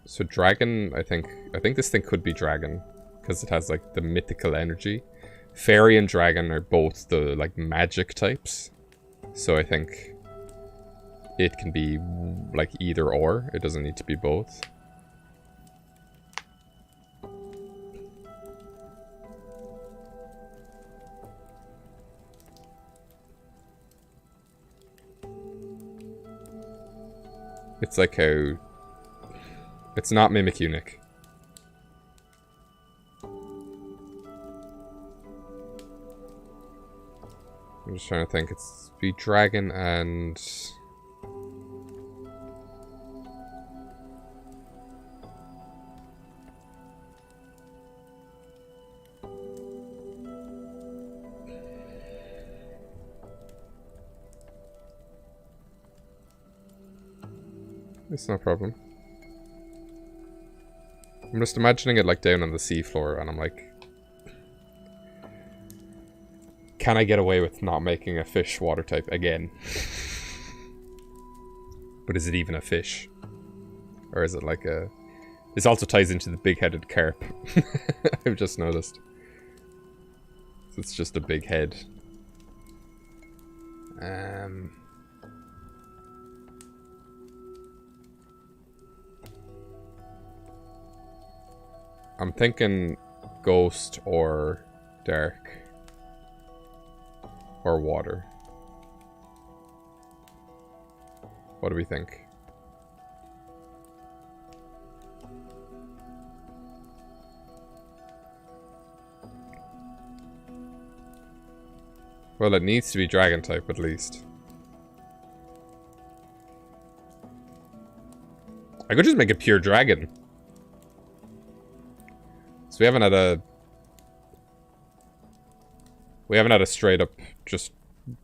So dragon, I think this thing could be dragon, because it has like the mythical energy. Fairy and dragon are both the like magic types, so I think it can be like either or. It doesn't need to be both. It's like how... It's not Mimikyu, Nick. I'm just trying to think. It's be dragon and... It's no problem. I'm just imagining it like down on the seafloor, and I'm like, can I get away with not making a fish water type again? But is it even a fish? Or is it like a... This also ties into the big-headed carp. I've just noticed. So it's just a big head. I'm thinking ghost or dark or water. What do we think? Well, it needs to be dragon type at least. I could just make it pure dragon. We haven't had a straight up just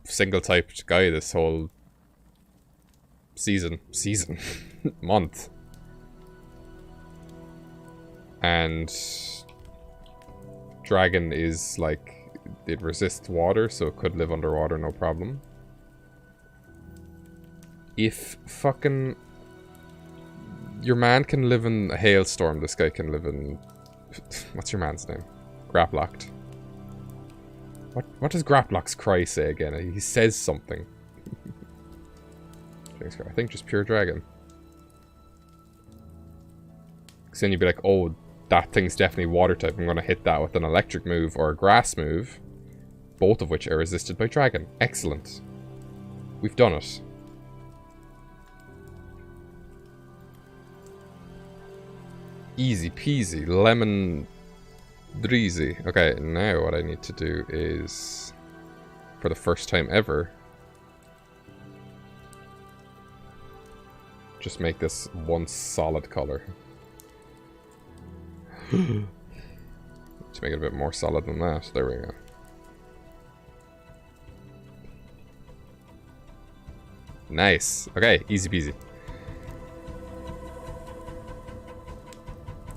single typed guy this whole season month. And dragon is like, it resists water, so it could live underwater no problem. If fucking... Your man can live in a hailstorm, this guy can live in... What's your man's name? Graplocked. What does Graplock's cry say again? He says something. I think just pure dragon. Because then you'd be like, oh, that thing's definitely water type. I'm going to hit that with an electric move or a grass move. Both of which are resisted by dragon. Excellent. We've done it. Easy peasy. Lemon breezy. Okay, now what I need to do is, for the first time ever, just make this one solid color. Let's make it a bit more solid than that. There we go. Nice. Okay, easy peasy.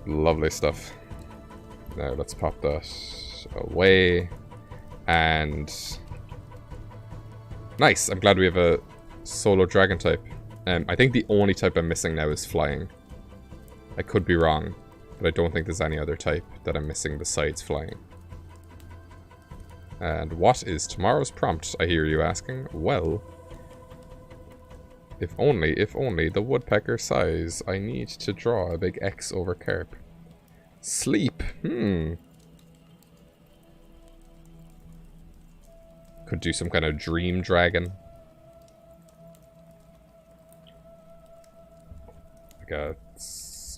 Lovely stuff. Now let's pop that away. And... Nice! I'm glad we have a solo dragon type. I think the only type I'm missing now is flying. I could be wrong, but I don't think there's any other type that I'm missing besides flying. And what is tomorrow's prompt, I hear you asking? Well... If only the woodpecker sighs, I need to draw a big X over carp. Sleep. Could do some kind of dream dragon. Like a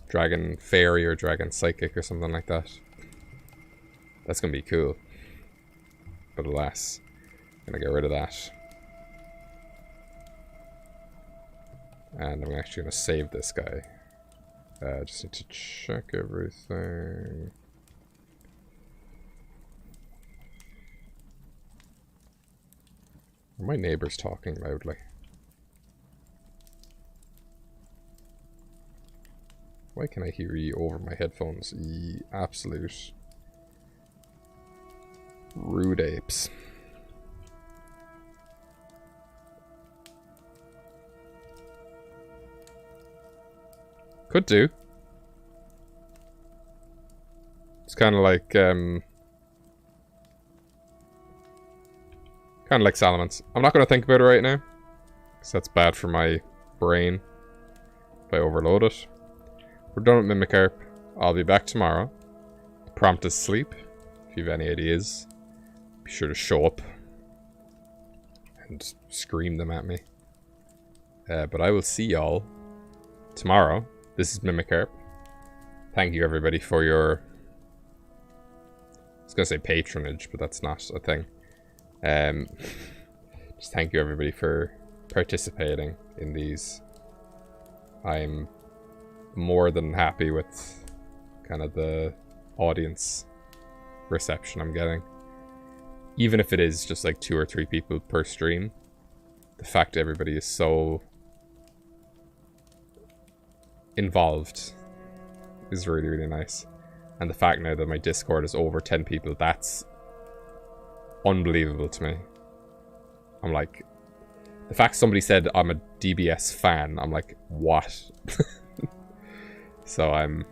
dragon fairy or dragon psychic or something like that. That's gonna be cool. But alas, I'm gonna get rid of that. And I'm actually going to save this guy. Just need to check everything. Are my neighbors talking loudly? Why can I hear you over my headphones? Ye absolute rude apes. Could do. It's kind of like, Salamence. I'm not going to think about it right now, because that's bad for my brain if I overload it. We're done with Mimicarp. I'll be back tomorrow. The prompt is sleep. If you have any ideas, be sure to show up and scream them at me. But I will see y'all tomorrow. This is Mimicarp. Thank you everybody for your... I was going to say patronage, but that's not a thing. Just thank you everybody for participating in these. I'm more than happy with kind of the audience reception I'm getting. Even if it is just like 2 or 3 people per stream, the fact everybody is so involved is really, really nice. And the fact now that my Discord is over 10 people, that's unbelievable to me. I'm like, the fact somebody said I'm a DBS fan, I'm like, what? So I'm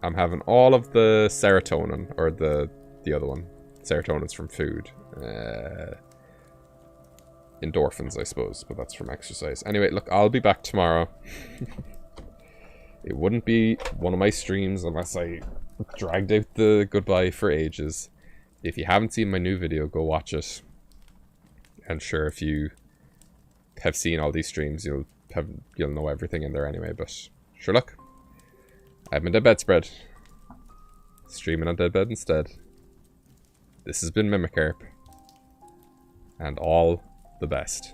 having all of the serotonin, or the other one. Serotonin's from food. Endorphins, I suppose, but that's from exercise. Anyway, look, I'll be back tomorrow. It wouldn't be one of my streams unless I dragged out the goodbye for ages. If you haven't seen my new video, go watch it. And sure, if you have seen all these streams, you'll know everything in there anyway. But sure, look, I'm in DeadBedInstead, streaming on DeadBedInstead. This has been Mimicarp, and all the best.